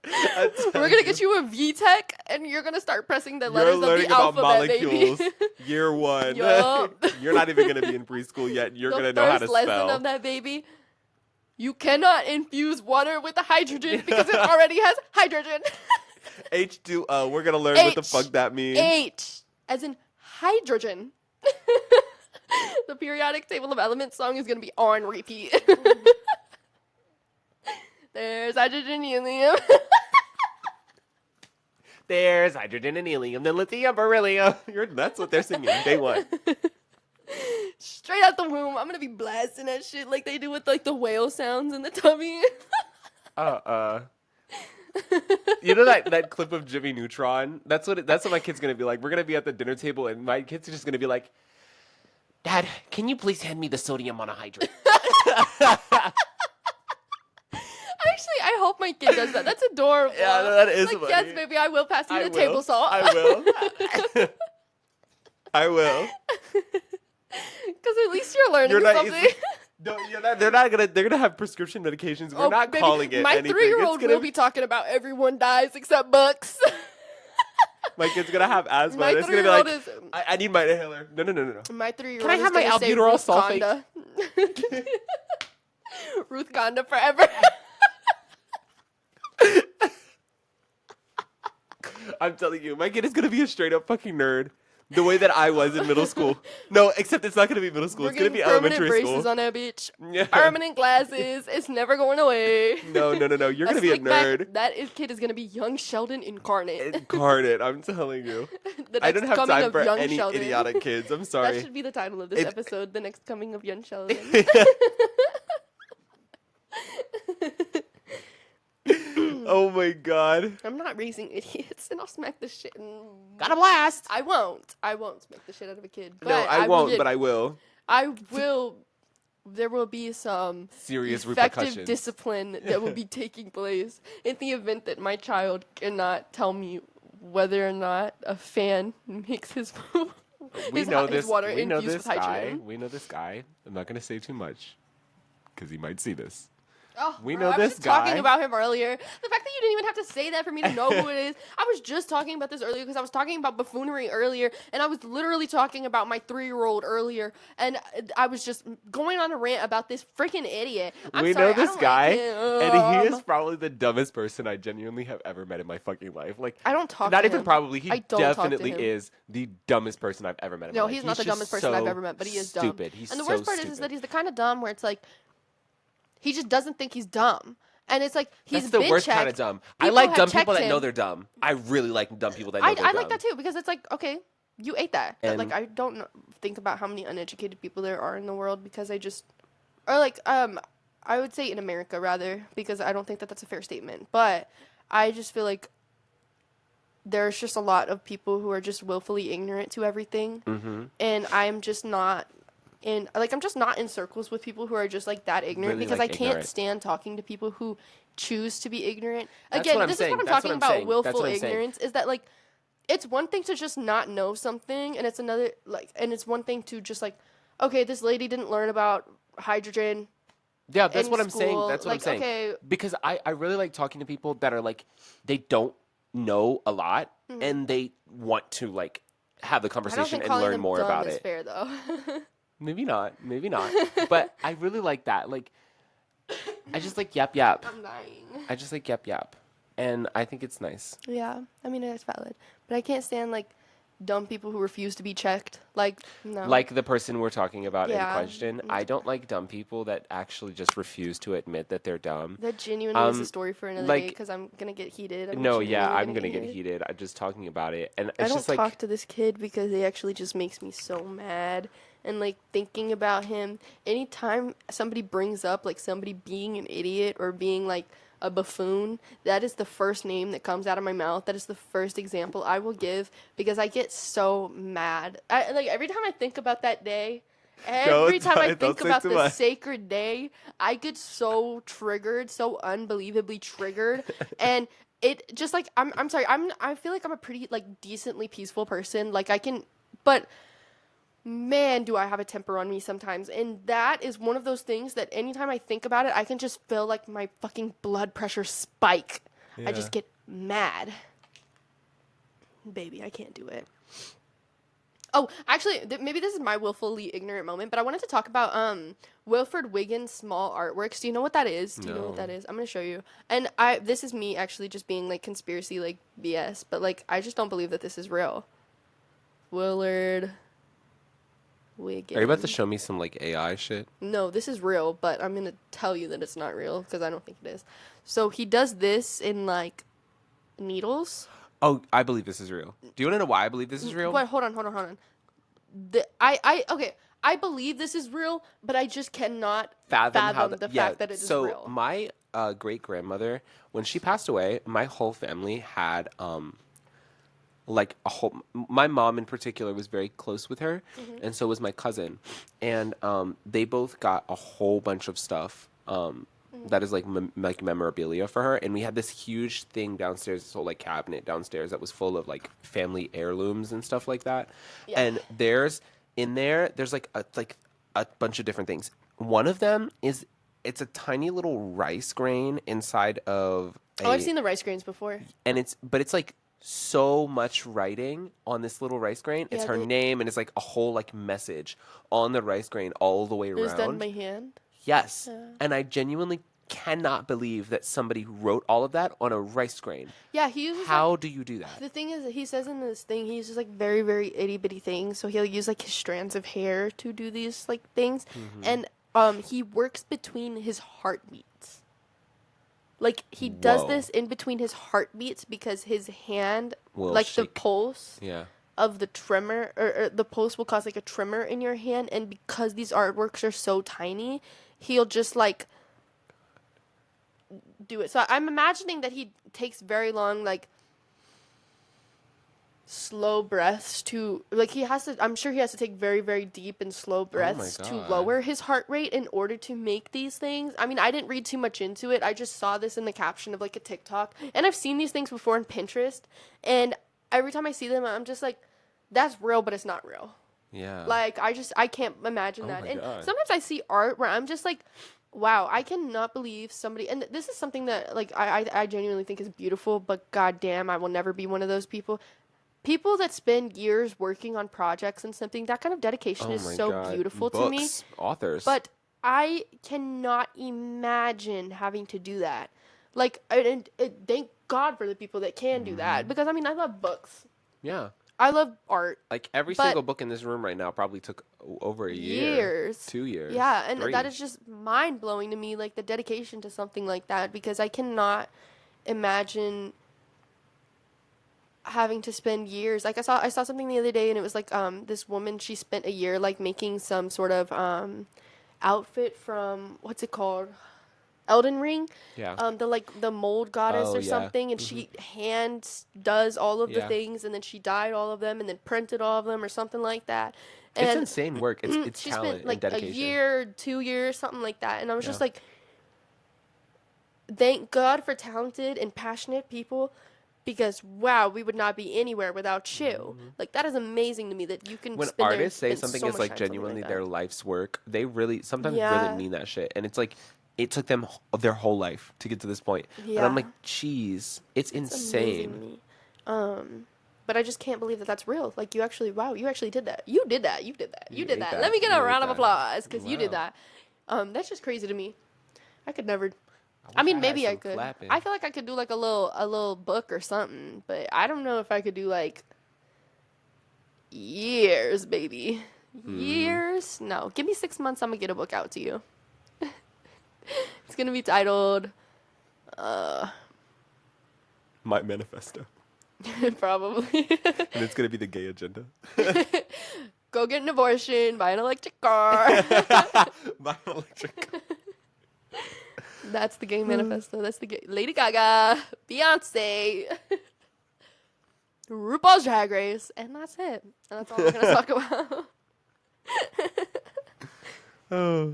We're going to get you a VTech, and you're going to start pressing the You're letters of learning the about alphabet, molecules. baby. Year 1. Yup. You're not even gonna be in preschool yet. You're The gonna know how to first lesson spell. of that baby. You cannot infuse water with the hydrogen because it already has hydrogen. H2O. We're gonna learn what the fuck that means. H as in hydrogen. The periodic table of elements song is gonna be on repeat. There's hydrogen, helium. There's hydrogen and helium, then lithium, beryllium. That's what they're singing. Day one. Straight out the womb, I'm gonna be blasting that shit like they do with like the whale sounds in the tummy. You know that clip of Jimmy Neutron? That's what my kid's gonna be like. We're gonna be at the dinner table, and my kid's just gonna be like, "Dad, can you please hand me the sodium monohydrate?" Actually, I hope my kid does that. That's adorable. Yeah, that is like, funny. yes, baby, I will pass you I the will. table salt. I will. I will. Because at least you're learning something. They're gonna have prescription medications. We're not baby, calling it my anything. 3-year-old will be talking about everyone dies except Bucks. My kid's gonna have asthma. My And it's gonna be like, 3-year-old I need my inhaler. No. My 3-year-old Can I have my is gonna say albuterol Ruth sulfate? Conda. Ruth Conda forever. I'm telling you, my kid is gonna be a straight up fucking nerd. The way that I was in middle school. No, except it's not gonna be middle school. It's gonna be elementary permanent school. braces on that bitch. Yeah. Permanent glasses. It's never going away. No. You're gonna be a slick back- nerd. That kid is gonna be young Sheldon incarnate. Incarnate, I'm telling you. The I next don't have coming time of for young any Sheldon. idiotic kids. I'm That sorry. should be the title of this It- episode. The next coming of young Sheldon. Oh my god. I'm not raising idiots, and I'll smack the shit. Got a blast. I won't smack the shit out of a kid. But No, I will won't, get- but I will. I will. There will be some Serious effective repercussions. discipline that will be taking place in the event that my child cannot tell me whether or not a fan makes his We know his this. water We know infused this with guy. hydrogen. We know this guy. I'm not gonna say too much because he might see this. Oh, We bro, know I was this just talking guy. about him earlier. The fact that you didn't even have to say that for me to know who it is. I was just talking about this earlier because I was talking about buffoonery earlier, and I was literally talking about my 3-year-old earlier, and I was just going on a rant about this freaking idiot. I'm We sorry, know I this don't guy, like him. and he is probably the dumbest person I genuinely have ever met in my fucking life. Like, I don't talk not to even him. probably. He I don't talk to definitely him. is the dumbest person I've ever met in my No, life. he's not the just dumbest person I've so ever met, but he is stupid. dumb. He's And the so worst part is that he's the kind of dumb where it's like, he just doesn't think he's dumb. And it's like, he's That's the been worst checked. kind of dumb. I People like have dumb people checked that know him. they're dumb. I really like dumb people that know I they're dumb. like that too, because it's like, okay, you ate that. But, And- like, I don't think about how many uneducated people there are in the world because I just, or like, I would say in America rather, because I don't think that that's a fair statement. But I just feel like there's just a lot of people who are just willfully ignorant to everything. Mm-hmm. And I'm just not I'm just not in circles with people who are just like that ignorant Really, because like, I can't ignorant. stand talking to people who choose to be ignorant. That's Again, what I'm this saying. is what I'm That's talking what I'm about saying. That's willful what I'm saying. ignorance is that like it's one thing to just not know something and it's another and it's one thing to just like, okay, this lady didn't learn about hydrogen. Yeah, that's in what I'm saying. school. That's what I'm Like, saying. okay. Because I really like talking to people that are like, they don't know a lot and they want to like have the Mm-hmm. I don't conversation think and calling learn them more dumb about is it. fair though. Maybe not. But I really like that. Like, I just like yap yap. I'm dying. I just like yap yap. And I think it's nice. Yeah, I mean it's valid, but I can't stand like dumb people who refuse to be checked. Like no. Like the person we're talking about in Yeah. question. I don't like dumb people that actually just refuse to admit that they're dumb. That genuinely is a Um, story for another like- day because I'm gonna get heated. No, genuinely yeah, I'm gonna get heated. I'm just talking about it. And I it's don't just like, talk to this kid because he actually just makes me so mad. And like thinking about him, anytime somebody brings up like somebody being an idiot or being like a buffoon, that is the first name that comes out of my mouth. That is the first example I will give because I get so mad. Like every time I think about that day, every time I don't think say about too the much. sacred day, I get so triggered, so unbelievably triggered, and it just like I'm sorry, I feel like I'm a pretty like decently peaceful person. Like I can, but man, do I have a temper on me sometimes. And that is one of those things that anytime I think about it, I can just feel like my fucking blood pressure spike. I Yeah. just get mad. Baby, I can't do it. Oh, actually, maybe this is my willfully ignorant moment, but I wanted to talk about Wilfred Wiggins' small artworks. Do you know what that is? Do you know what that No. is? I'm gonna show you. And this is me actually just being like conspiracy like BS, but like I just don't believe that this is real. Willard Wiggins. Are you about to show me some like AI shit? No, this is real, but I'm gonna tell you that it's not real because I don't think it is. So he does this in like needles. Oh, I believe this is real. Do you want to know why I believe this is real? Wait, hold on. Okay. I believe this is real, but I just cannot fathom the fact that it is so real. my great grandmother, when she passed away, my whole family had like a whole. My mom in particular was very close with her, and so was my cousin, and they both got a whole bunch of stuff. That is like like memorabilia for her, and we had this huge thing downstairs, this whole like cabinet downstairs that was full of like family heirlooms and stuff like that. Yeah. And there's like a bunch of different things. One of them is it's a tiny little rice grain inside of Oh, I've seen the rice grains before. and it's like so much writing on this little rice grain. It's Yeah, her name, and it's like a whole like message on the rice grain all the way It was around. done by hand. Yes. And I genuinely cannot believe that somebody wrote all of that on a rice grain. Yeah, he uses. How do you do that? The thing is, he says in this thing, he uses like very, very itty bitty things. So he'll use like his strands of hair to do these like things, and he works between his heartbeats. Like he does Whoa. this in between his heartbeats because his hand, Will like the shake. pulse Yeah. of the tremor, or the pulse will cause like a tremor in your hand, and because these artworks are so tiny, he'll just like do it. So I'm imagining that he takes very long, like slow breaths to like he has to. I'm sure he has to take very, very deep and slow breaths to God. lower his heart rate in order to make these things. I mean, I didn't read too much into it. I just saw this in the caption of like a TikTok, and I've seen these things before on Pinterest, and every time I see them, I'm just like, that's real, but it's not real. Yeah. Like I can't imagine that. my And God. sometimes I see art where I'm just like, wow, I cannot believe somebody. And this is something that like I genuinely think is beautiful, but goddamn, I will never be one of those people. People that spend years working on projects and something, that kind of dedication Oh is my so God. beautiful to me. Books, authors. But I cannot imagine having to do that. Like, and thank God for the people that can do that, because I mean, I love books. yeah. I love art. Like every But- single book in this room right now probably took over a year. Years. 2 years. Yeah, and 3. that is just mind blowing to me, like the dedication to something like that, because I cannot imagine having to spend years. Like I saw something the other day, and it was like this woman, she spent a year like making some sort of outfit from, what's it called? Elden Ring. Yeah. The mold goddess Oh, or yeah. something, and she hand does all of the Yeah. things, and then she dyed all of them, and then printed all of them or something like that. It's And insane work. It's she talent spent like and dedication. a year, 2 years, something like that. And I was just Yeah. like, thank God for talented and passionate people, because wow, we would not be anywhere without you. Like that is amazing to me that you can. When spend artists say spend something so is much like time on something genuinely like their that. life's work, they really sometimes Yeah. really mean that shit. And it's like it took them their whole life to get to this point. And Yeah. I'm like, geez, it's It's amazing to insane. me. But I just can't believe that that's real. Like you actually did that. You did that. You did that. You did ate that. that. Let me get You a ate round of that. applause because you did Wow. that. That's just crazy to me. I could never. I wish mean, I had maybe I some could. clapping. I feel like I could do like a little book or something, but I don't know if I could do like years, baby. Years? No. Give me 6 months. I'm gonna get a book out to you. It's gonna be titled, My manifesto. probably. And it's gonna be the gay agenda. Go get an abortion. Buy an electric car. My electric. That's the gay manifesto. That's the gay. Lady Gaga, Beyonce, RuPaul's Drag Race, and that's it. And that's all we're gonna talk about. Oh.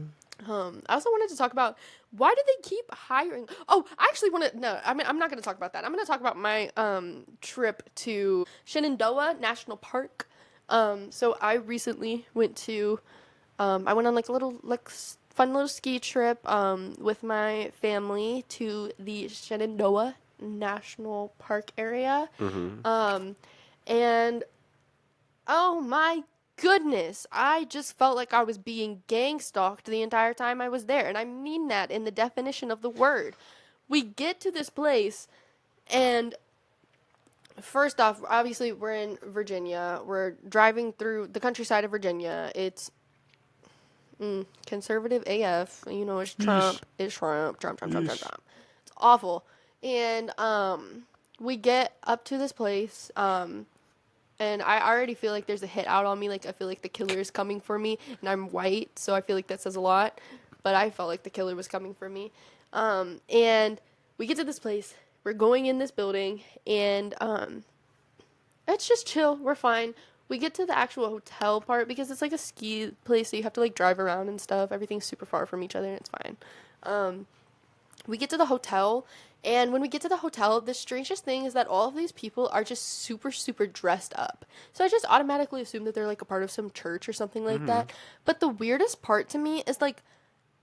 I also wanted to talk about why do they keep hiring? Oh, I actually want to. No, I mean I'm not going to talk about that. I'm going to talk about my trip to Shenandoah National Park. So I recently went to. I went on like a little fun little ski trip with my family to the Shenandoah National Park area. And Oh my goodness. I just felt like I was being gang stalked the entire time I was there. And I mean that in the definition of the word. We get to this place, and first off, obviously, we're in Virginia. We're driving through the countryside of Virginia. It's conservative AF. You know, it's Trump. It's Trump. Trump, Trump, Trump, Trump, Trump. It's awful. And we get up to this place. And I already feel like there's a hit out on me. Like, I feel like the killer is coming for me. And I'm white, so I feel like that says a lot. But I felt like the killer was coming for me. And we get to this place. We're going in this building. And it's just chill. We're fine. We get to the actual hotel part because it's like a ski place, so you have to like drive around and stuff. Everything's super far from each other, and it's fine. We get to the hotel, and when we get to the hotel, the strangest thing is that all of these people are just super, super dressed up. So I just automatically assume that they're like a part of some church or something like that. But the weirdest part to me is like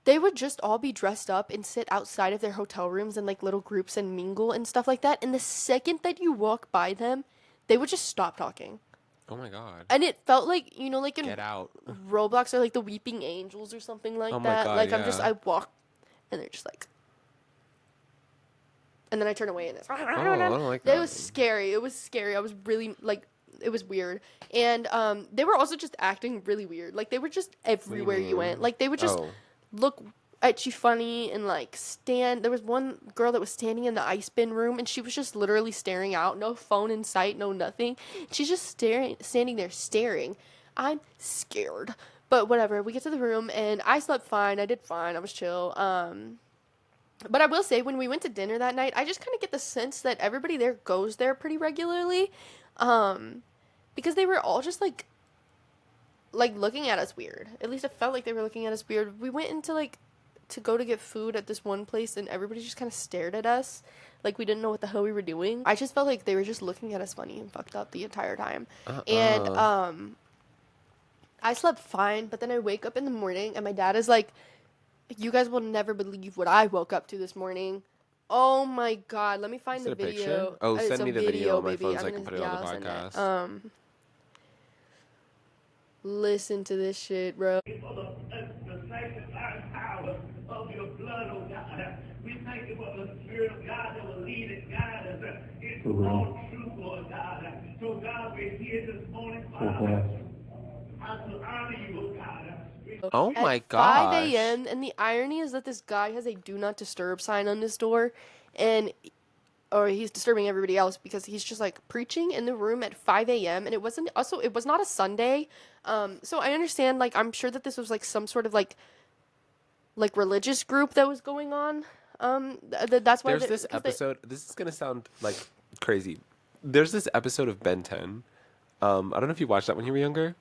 they would just all be dressed up and sit outside of their hotel rooms in like little groups and mingle and stuff like that. And the second that you walk by them, they would just stop talking. Oh my god. And it felt like, you know, like in Get out. Roblox or like the Weeping Angels or something like Oh my that. God, Like yeah. I walk and they're just like, and then I turn away and it's, I don't like that. It was scary. It was scary. I was really like, it was weird. And they were also just acting really weird. Like they were just everywhere you went. Like they would just look at you funny and like stand. There was one girl that was standing in the ice bin room and she was just literally staring out. No phone in sight, no nothing. She's just standing there staring. I'm scared. But whatever. We get to the room and I slept fine. I did fine. I was chill. But I will say, when we went to dinner that night, I just kind of get the sense that everybody there goes there pretty regularly, because they were all just like looking at us weird. At least it felt like they were looking at us weird. We went into to go to get food at this one place, and everybody just kind of stared at us, like we didn't know what the hell we were doing. I just felt like they were just looking at us funny and fucked up the entire time. And I slept fine, but then I wake up in the morning, and my dad is like, "You guys will never believe what I woke up to this morning." Oh my god, let me find the video. Picture? Oh, It's send a me the video on my baby. phone so I can put it on the I'll send it. podcast. Listen to this shit, bro. For the sanctified power of your blood, oh God. We thank you for the Spirit of God that will lead and guide us into all truth, Lord God. So God, we're here this morning, Father. I to honor you, oh God. Oh my At gosh. 5 a.m. And the irony is that this guy has a do not disturb sign on his door, or he's disturbing everybody else because he's just like preaching in the room at 5 a.m. And it was not a Sunday. So I understand, like, I'm sure that this was like some sort of like religious group that was going on. That's why There's this episode. This is gonna sound like crazy. There's this episode of Ben 10. I don't know if you watched that when you were younger.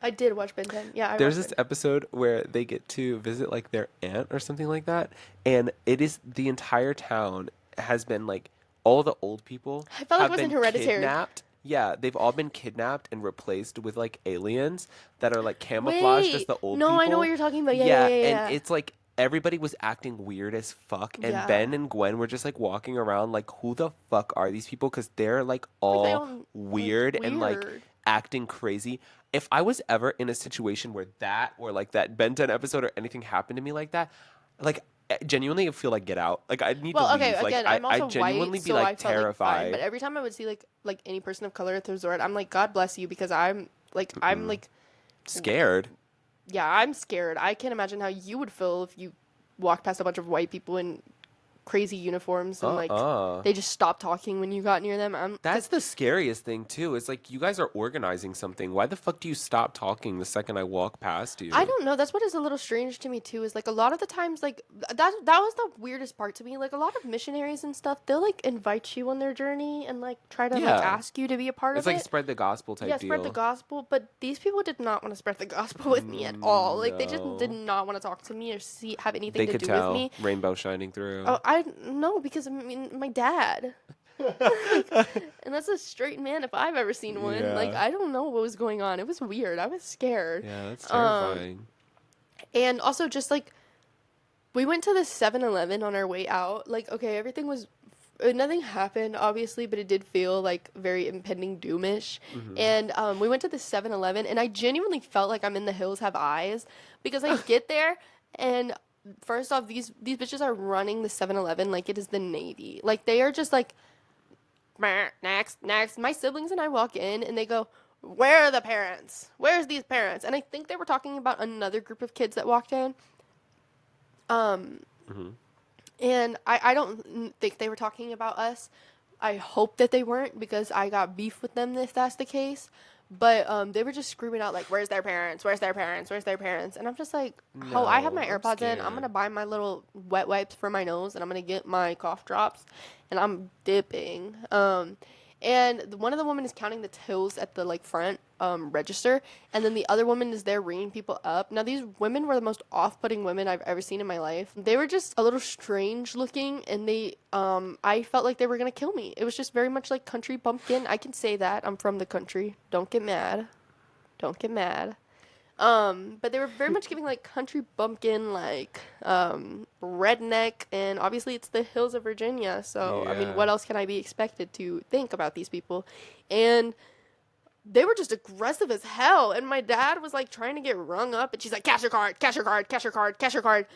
I did watch Ben 10. Yeah, There's watched this episode where they get to visit like their aunt or something like that, and it is the entire town has been like all the old people I felt like have it was in been Hereditary. kidnapped. Yeah, they've all been kidnapped and replaced with like aliens that are like camouflaged as the old people. No, I know what you're talking about. Yeah. And it's like everybody was acting weird as fuck, and Yeah. Ben and Gwen were just like walking around like, who the fuck are these people? Because they're like all weird and like acting crazy. If I was ever in a situation where that or like that Ben 10 episode or anything happened to me like that, like genuinely I feel like get out. Like I'd need to leave. Okay, Like again, I'm also I genuinely white, be so like I felt terrified. like fine. But every time I would see like any person of color at the resort, I'm like, God bless you, because I'm like Scared. yeah, I'm scared. I can't imagine how you would feel if you walked past a bunch of white people in crazy uniforms and like they just stopped talking when you got near them. That's the scariest thing too. Is like you guys are organizing something. Why the fuck do you stop talking the second I walk past you? I don't know. That's what is a little strange to me too. Is like a lot of the times, like that was the weirdest part to me. Like a lot of missionaries and stuff, they'll like invite you on their journey and like try to like ask you to be a part It's of like it. spread the gospel type deal. Spread the gospel. But these people did not want to spread the gospel with me at all. Like they just did not want to talk to me or have anything They to could do tell with me. rainbow shining through. Oh, I know, because I mean my dad. And that's a straight man if I've ever seen one. Yeah. Like I don't know what was going on. It was weird. I was scared. Yeah, that's terrifying. And also just like we went to the 7-Eleven on our way out. Like okay, everything was nothing happened, obviously, but it did feel like very impending doomish. And we went to the 7-Eleven, and I genuinely felt like I'm in The Hills Have Eyes because I get there, and first off, these bitches are running the 7-Eleven like it is the Navy. Like, they are just like, "Meh, next, next." My siblings and I walk in, and they go, "Where are the parents? Where's these parents?" And I think they were talking about another group of kids that walked in. And I don't think they were talking about us. I hope that they weren't because I got beef with them if that's the case. But they were just screaming out like, "Where's their parents? Where's their parents? Where's their parents?" And I'm just like, "Oh, I have my I'm AirPods in. I'm scared. gonna buy my little wet wipes for my nose, and I'm gonna get my cough drops, and I'm dipping." And one of the women is counting the tills at the like front register, and then the other woman is there ringing people up. Now these women were the most off-putting women I've ever seen in my life. They were just a little strange looking, and they I felt like they were gonna kill me. It was just very much like country bumpkin. I can say that I'm from the country. Don't get mad. Don't get mad. But they were very much giving like country bumpkin, like redneck, and obviously it's the hills of Virginia. So I mean, Yeah. what else can I be expected to think about these people? And they were just aggressive as hell. And my dad was like trying to get rung up, and she's like, "Cash your card, cash your card, cash your card, cash your card."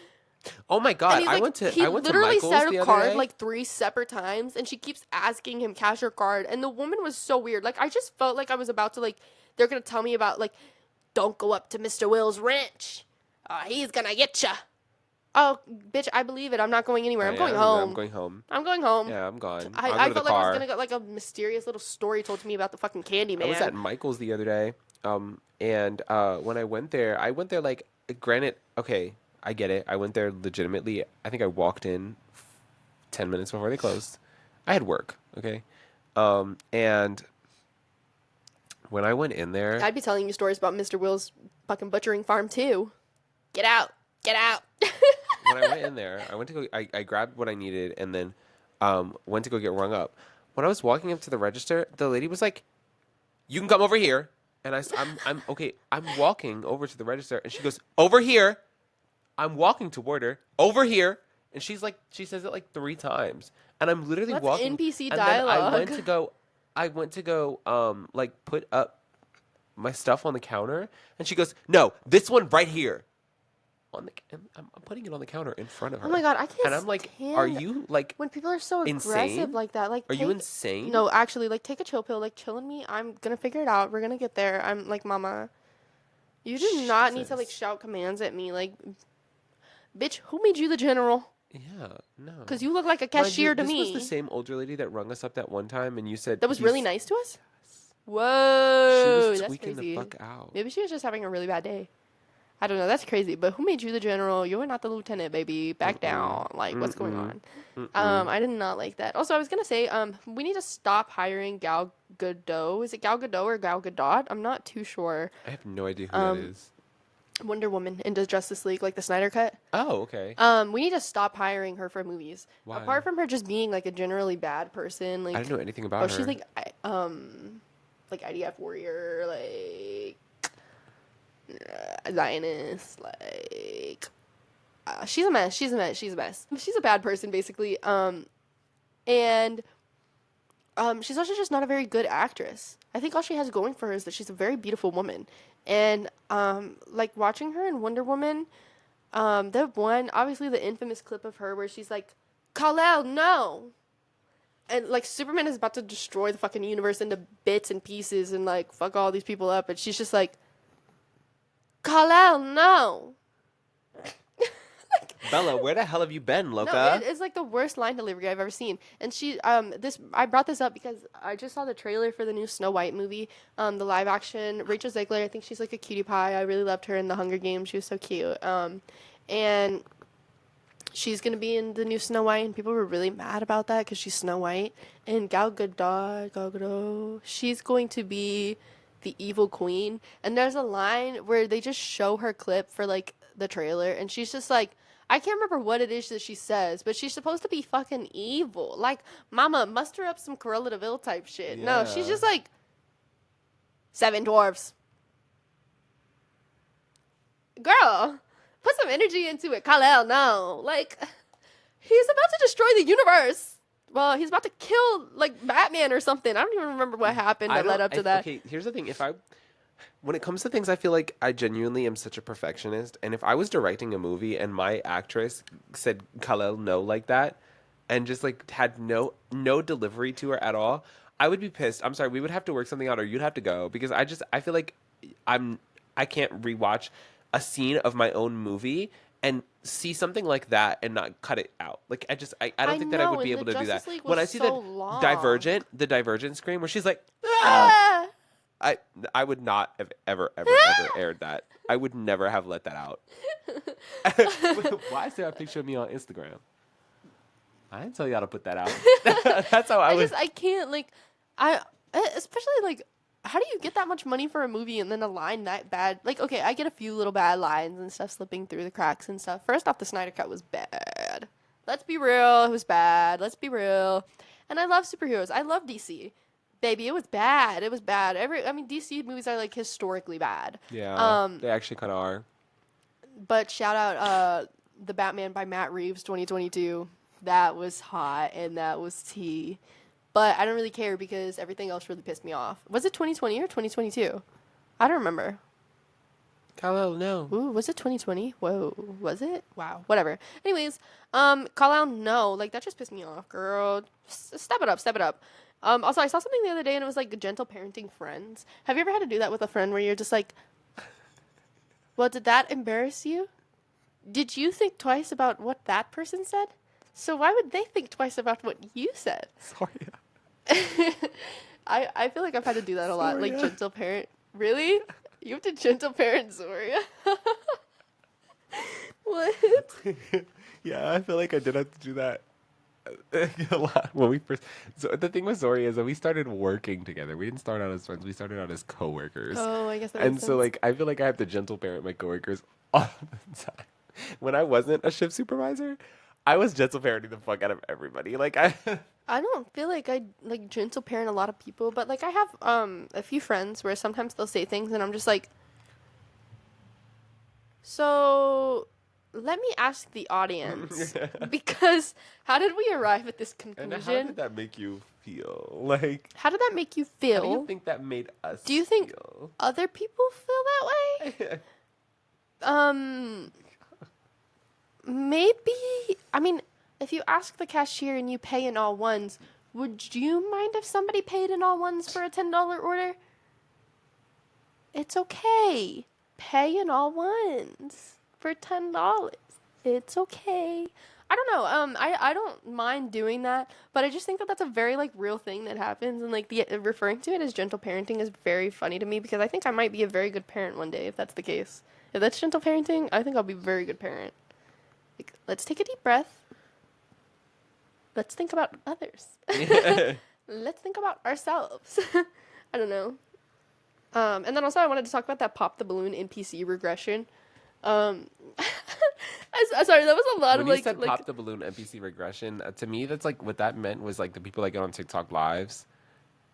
Oh my And god! he's I like, went to he I went to literally Michael's said the a other card day. like 3 separate times, and she keeps asking him cash your card. And the woman was so weird. Like, I just felt like I was about to like, they're gonna tell me about like, "Don't go up to Mr. Will's ranch. He's gonna get ya." Oh, bitch, I believe it. I'm not going anywhere. I'm Yeah, going I'm home. going home. I'm going home. Yeah, I'm gone. I I'll go to the felt like I was car. gonna get like a mysterious little story told to me about the fucking candy I man. was at Michael's the other day, and when I went there like, granted, okay, I get it. I went there legitimately. I think I walked in 10 minutes before they closed. I had work, okay, and when I went in there, I'd be telling you stories about Mr. Will's fucking butchering farm too. Get out. Get out. when I went in there, I went to go. I grabbed what I needed, and then went to go get rung up. When I was walking up to the register, the lady was like, "You can come over here." And I'm okay. I'm walking over to the register, and she goes, "Over here." I'm walking toward her, "Over here," and she says it like 3 times, and I'm literally That's walking. NPC and then I went dialogue. to go, like put up my stuff on the counter, and she goes, "No, this one right here." And I'm putting it on the counter in front of her. Oh my god, I can't And I'm like, stand "Are you like when people are so aggressive insane? like that. Like, Are you insane?" No, actually, like, take a chill pill. Like, chill in me. I'm gonna figure it out. We're gonna get there. I'm like, Mama, you do not need to like Jesus. shout commands at me. Like, bitch, who made you the general? Yeah, no. Because you look like a Mind you, cashier to this me. was the same older lady that rung us up that one time, and you said That was really he's- nice to us. She Whoa, was that's tweaking crazy. the fuck out. Maybe she was just having a really bad day. I don't know. That's crazy. But who made you the general? You're not the lieutenant, baby. Back down. Like, what's going on? I did not like that. Also, I was gonna say, we need to stop hiring Gal Gadot. Is it Gal Gadot or Gal Gadot? I'm not too sure. I have no idea who that is. Wonder Woman into Justice League, like the Snyder Cut. Oh, okay. We need to stop hiring her for movies. Why? Apart from her just being like a generally bad person, like I don't know anything about her. she's like IDF warrior, like Zionist, like she's a mess. She's a mess. She's a mess. She's a bad person, basically. And she's also just not a very good actress. I think all she has going for her is that she's a very beautiful woman. And like watching her in Wonder Woman, obviously the infamous clip of her where she's like, "Kal-El, no!" And like Superman is about to destroy the fucking universe into bits and pieces and like fuck all these people up, and she's just like, "Kal-El, no!" Bella, where the hell have you been, No, Loca? it's like the worst line delivery I've ever seen. And she, I brought this up because I just saw the trailer for the new Snow White movie, the live action. Rachel Zegler, I think she's like a cutie pie. I really loved her in the Hunger Games. She was so cute. And she's gonna be in the new Snow White, and people were really mad about that because she's Snow White. And Gal Gadot, she's going to be the evil queen. And there's a line where they just show her clip for like the trailer, and she's just like, I can't remember what it is that she says, but she's supposed to be fucking evil. Like, Mama, muster up some Cruella de Vil type shit. No, she's Yeah. just like 7 dwarves. Girl, put some energy into it. Kal-El, no. Like, he's about to destroy the universe. Well, he's about to kill like Batman or something. I don't even remember what happened that led up to that. Okay, here's the thing. When it comes to things, I feel like I genuinely am such a perfectionist. And if I was directing a movie and my actress said Kal-El no like that, and just like had no delivery to her at all, I would be pissed. I'm sorry, we would have to work something out, or you'd have to go, because I feel like I can't rewatch a scene of my own movie and see something like that and not cut it out. Like I don't think that I would be able to do that. When I see the Divergent scream where she's like, ah! I would not have ever aired that. I would never have let that out. Why is there a picture of me on Instagram? I didn't tell you how to put that out. That's how I can't, like, especially, like, how do you get that much money for a movie and then a line that bad? Like, okay, I get a few little bad lines and stuff slipping through the cracks and stuff. First off, the Snyder Cut was bad. Let's be real. It was bad. Let's be real. And I love superheroes. I love DC. Baby, it was bad. It was bad. DC movies are, like, historically bad. Yeah, they actually kind of are. But shout out The Batman by Matt Reeves 2022. That was hot, and that was tea. But I don't really care because everything else really pissed me off. Was it 2020 or 2022? I don't remember. Kal-El, no. Ooh, was it 2020? Whoa, was it? Wow, whatever. Anyways, Kal-El, no. Like, that just pissed me off, girl. Step it up, step it up. Also, I saw something the other day, and it was, like, gentle parenting friends. Have you ever had to do that with a friend where you're just like, well, did that embarrass you? Did you think twice about what that person said? So why would they think twice about what you said? Sorry. I feel like I've had to do that a lot. Like, gentle parent. Really? You have to gentle parent Zoria? What? Yeah, I feel like I did have to do that a lot when we first. So the thing with Zori is that we started working together. We didn't start out as friends. We started out as coworkers. Oh, I guess that And makes so, sense. like, I feel like I have to gentle parent my coworkers all the time. When I wasn't a shift supervisor, I was gentle parenting the fuck out of everybody. Like, I don't feel like I like gentle parent a lot of people, but like I have a few friends where sometimes they'll say things and I'm just like, so let me ask the audience because how did we arrive at this conclusion? And how did that make you feel? Like, how did that make you feel? how do you think that made us Do you think feel? other people feel that way? Maybe. I mean, if you ask the cashier and you pay in all ones, would you mind if somebody paid in all ones for a $10 order? It's okay. Pay in all ones for $10. It's okay. I don't know. I don't mind doing that, but I just think that that's a very like real thing that happens, and like the referring to it as gentle parenting is very funny to me because I think I might be a very good parent one day if that's the case. If that's gentle parenting, I think I'll be a very good parent. Like, let's take a deep breath. Let's think about others. Let's think about ourselves. I don't know. And then also I wanted to talk about that pop the balloon NPC regression. Sorry, that was a lot When of you like said pop the balloon NPC regression, to me that's like what that meant was like the people that get on TikTok lives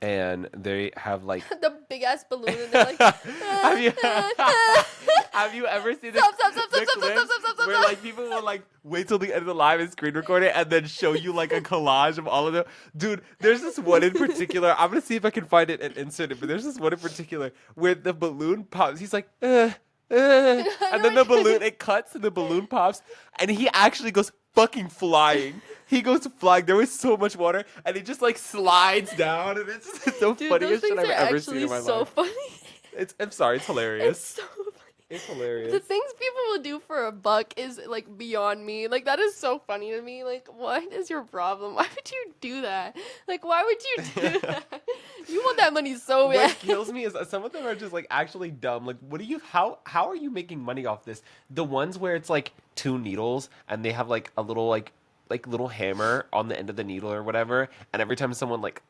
and they have like the big ass balloon and they're like have you ever seen the clips where like people will like wait till the end of the live and screen record it and then show you like a collage of all of them? Dude, there's this one in particular. I'm gonna see if I can find it and insert it, but there's this one in particular where the balloon pops. He's like, and then the balloon, it cuts and the balloon pops and he actually goes fucking flying. He goes flying. There was so much water and it just like slides down and it's just the funniest shit I've ever seen in my life. So funny. I'm sorry, it's hilarious. It's so funny. It's hilarious. The things people will do for a buck is like beyond me. Like that is so funny to me. Like, what is your problem? Why would you do that? Like, why would you do that? You want that money so bad. What kills me is some of them are just like actually dumb. Like, what do you? How are you making money off this? The ones where it's like 2 needles and they have like a little like little hammer on the end of the needle or whatever, and every time someone like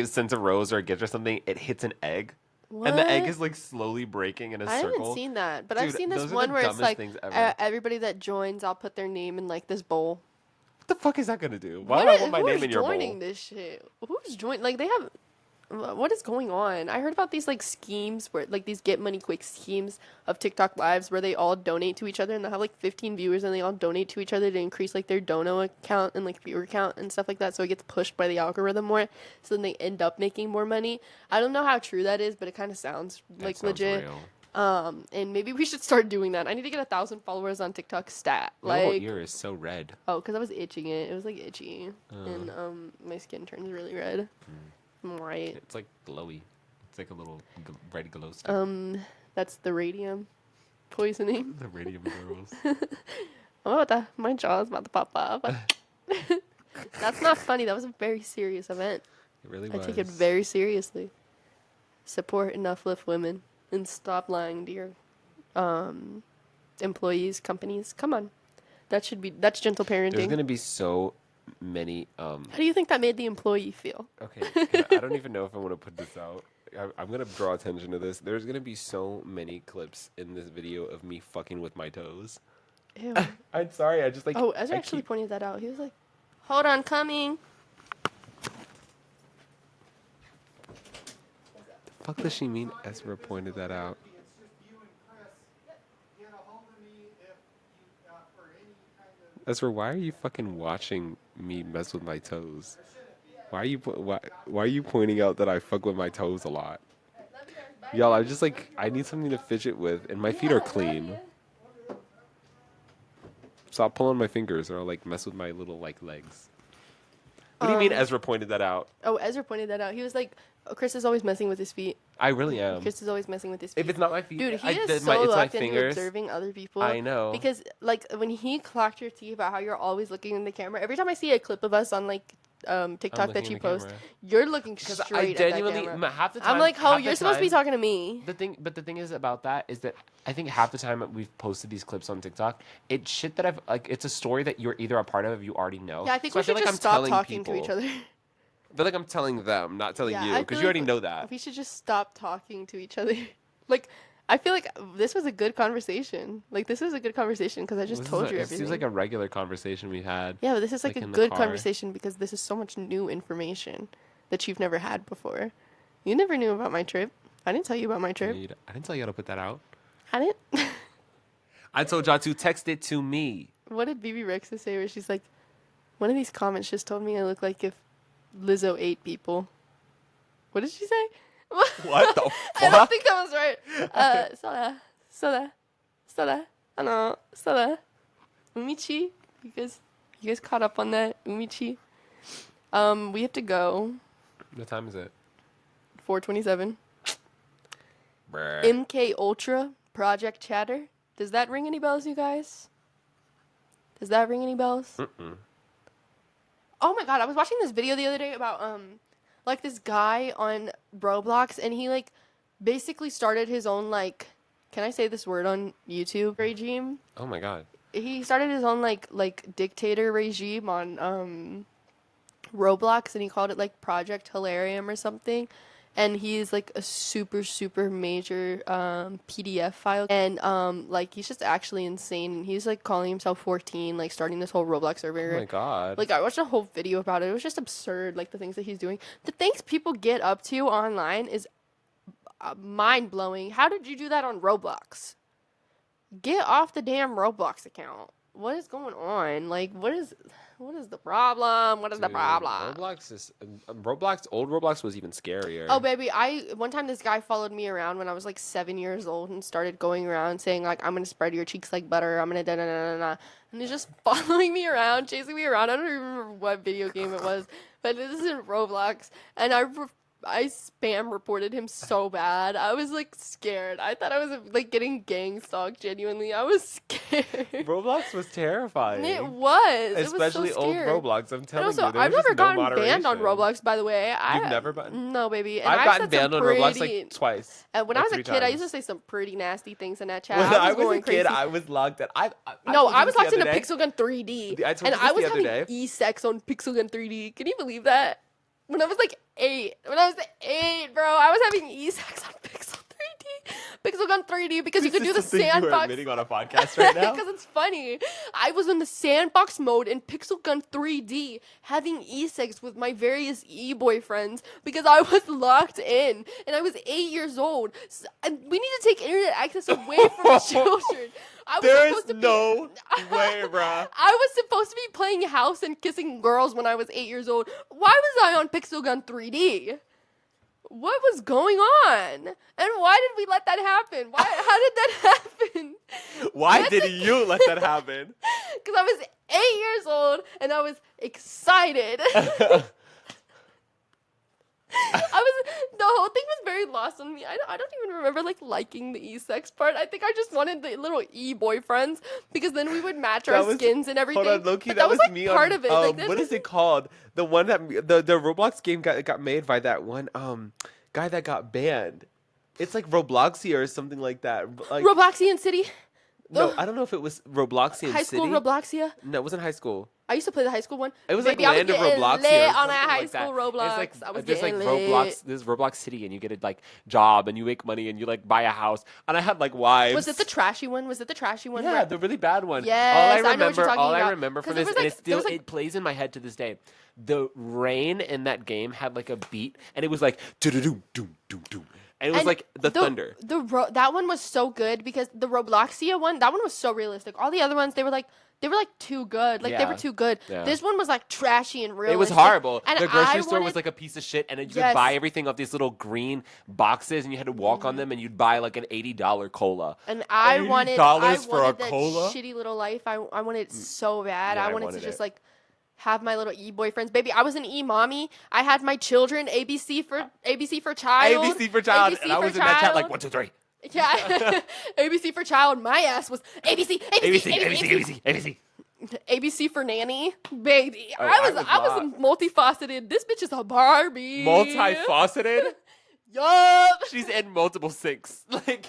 sends a rose or a gift or something, it hits an egg. What? And the egg is like slowly breaking in a circle. I haven't seen that, but Dude, I've seen this those are one the where it's like everybody that joins, I'll put their name in like this bowl. What the fuck is that gonna do? Why would I want my name in your bowl? Who's joining this shit? Who's joining? Like they have. what is going on? I heard about these like schemes where like these get money quick schemes of TikTok lives where they all donate to each other and they have like 15 viewers and they all donate to each other to increase like their dono account and like viewer count and stuff like that, so it gets pushed by the algorithm more, so then they end up making more money. I don't know how true that is, but it kind of sounds like sounds legit. real. And maybe we should start doing that. I need to get 1,000 followers on TikTok stat. Your whole Like, ear is so red. oh, because I was itching it. It was like itchy, and my skin turns really red. I'm white. It's like glowy. It's like a little red glow stick. That's the radium poisoning. The radium girls. Oh, what the? My jaw's about to pop off. That's not funny. That was a very serious event. It really I was. take it very seriously. Support and uplift women and stop lying to your employees, companies. Come on. That's gentle parenting. There's gonna be so many. How do you think that made the employee feel? Okay, I don't even know if I want to put this out. I'm gonna draw attention to this. There's gonna be so many clips in this video of me fucking with my toes. Ew. I'm sorry. I just like. Oh, Ezra I actually keep- pointed that out. He was like, "Hold on, coming." Fuck does she mean? Ezra pointed that out. It's just you and Chris. Get a hold of me if you for any kind of. Ezra, why are you fucking watching me mess with my toes? Why are you pointing out that I fuck with my toes a lot? Y'all, I just like I need something to fidget with, and my feet are clean. Stop pulling my fingers, or I'll like mess with my little like legs. What do you mean Ezra pointed that out? Oh, Ezra pointed that out. He was like, oh, "Chris is always messing with his feet. I really am. Chris is always messing with his feet." If it's not my feet, Dude, he I, is it's so my locked into fingers. observing other people. I know. Because, like, when he clocked your teeth about how you're always looking in the camera, every time I see a clip of us on, like, TikTok that looking you in the post, camera. you're looking Because straight I at that genuinely camera. half the time. I'm like, half oh, the you're supposed to be time- talking to me. The thing is about that is that I think half the time we've posted these clips on TikTok, it's shit that I've like. It's a story that you're either a part of, you already know. Yeah, I think So we should feel like just I'm stop telling talking to people. each other. I feel like I'm telling them, not telling Yeah, you, I because feel you already like know that. We should just stop talking to each other. Like, I feel like this was a good conversation. Like, this was a good conversation because I just told you It everything. seems like a regular conversation we had. Yeah, but this is like like a in the good car. conversation because this is so much new information that you've never had before. You never knew about my trip. I didn't tell you about my trip. I didn't tell you how to put that out. I didn't. I told y'all to text it to me. What did BB Rexa say where she's like, one of these comments just told me I look like if Lizzo ate people. What did she say? What the I don't fuck? think that was right. Soda, Umichi. You guys caught up on that? Umichi. We have to go. What time is it? 4:27. Bruh. MK Ultra Project Chatter. Does that ring any bells, you guys? Does that ring any bells? Mm-mm. Oh my god, I was watching this video the other day about like this guy on Roblox, and he like basically started his own like, can I say this word on YouTube, regime? Oh my god. He started his own like dictator regime on Roblox, and he called it like Project Hilarium or something. And he's like a super major PDF file, and like he's just actually insane. And he's like calling himself 14, like starting this whole Roblox server. Oh my god. Like, I watched a whole video about it. It was just absurd, like, the things that he's doing. The things people get up to online is mind-blowing. How did you do that on Roblox? Get off the damn Roblox account. What is going on? Like, what is the problem? What is the Dude, problem? Roblox is old Roblox was even scarier. Oh, baby, one time this guy followed me around when I was, like, 7 years old and started going around saying, like, I'm gonna spread your cheeks like butter, I'm gonna da-da-da-da-da. And he's just following me around, chasing me around. I don't even remember what video game it was, but this is in Roblox. And I spam reported him so bad. I was, like, scared. I thought I was, like, getting gang stalked, genuinely. I was scared. Roblox was terrifying. It was. Especially it was so old scary. Roblox. I'm telling And also, you, there I've was never just no gotten banned on moderation. Roblox, by the way. You've never been? No, baby. And I've gotten said some banned on Roblox pretty- like twice. when like I was a 3 kid, I times. used to say some pretty nasty things in that chat. When I was going a kid, crazy. I was logged in. I No, told I you was this the locked into other day. Pixel Gun 3D. I told and you this I was the other having day. e-sex on Pixel Gun 3D. Can you believe that? When I was like 8. When I was 8, bro, I was having e-sex on Pixel 3D. Pixel Gun 3D because you could do the Something you are sandbox. admitting on a podcast right now. Because it's funny. I was in the sandbox mode in Pixel Gun 3D having e-sex with my various e-boyfriends because I was locked in and I was 8 years old. And we need to take internet access away from children. I was There's supposed to no way, bruh. I was supposed to be playing house and kissing girls when I was 8 years old. Why was I on Pixel Gun 3D? What was going on? And why did we let that happen? How did that happen? Why did you let that happen? Because I was 8 years old and I was excited. The whole thing was very lost on me. I don't even remember like liking the e-sex part. I think I just wanted the little e-boyfriends because then we would match our skins and everything. Hold on, low-key, But that was like me part on, of it. Like, what is it called? The one that the Roblox game got made by that one guy that got banned. It's like Robloxia or something like that. Like, Robloxian City? no, I don't know if it was Robloxian High school City. Robloxia? No, it wasn't high school. I used to play the high school one. It was Baby, like I Land of getting Robloxia lit or on something a high like school that. Roblox. It's like, I was there's like getting Roblox. lit. There's Roblox City, and you get a like job, and you make money, and you like buy a house. And I had like wives. Was it the trashy one? Yeah, where- the really bad one. Yes, I know what you're talking all I about. remember from 'Cause this, there and was, it like- there still was, like- it plays in my head to this day. The rain in that game had like a beat, and it was like doom doom doom doom, and it was And like the thunder. That one was so good because the Robloxia one, that one was so realistic. All the other ones, they were like too good. Like they were Yeah. too good. Yeah. This one was like trashy and realistic. It was horrible. And The grocery I store was wanted- like a piece of shit, and then you Yes. could buy everything off these little green boxes, and you had to walk on them, and you'd buy like an $80 cola. And I wanted $80 for a that cola? shitty little life. I wanted it so bad. Yeah, I I wanted wanted to just it. like have my little e-boyfriends. Baby, I was an e-mommy. I had my children, ABC for child. ABC for child, ABC and I for was in that chat like child. 1, 2, 3. Yeah. ABC for child. My ass was ABC, ABC, ABC, ABC. ABC for nanny, baby. Oh, I was multifaceted. This bitch is a Barbie. Multifaceted. Yup. She's in multiple sinks. Like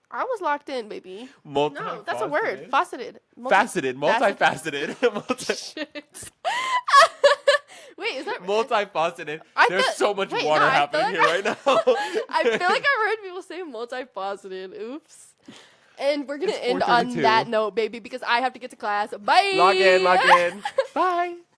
I was locked in, baby. multi. No, that's a word. Faceted. Faceted, multifaceted, Shit. Wait, is that multifaceted. I There's feel- so much wait, water no, I happening feel here right now. I feel like I've heard people say multifaceted. Oops. And we're gonna It's end on 4:32. that note, baby, because I have to get to class. Bye. Log in. Bye.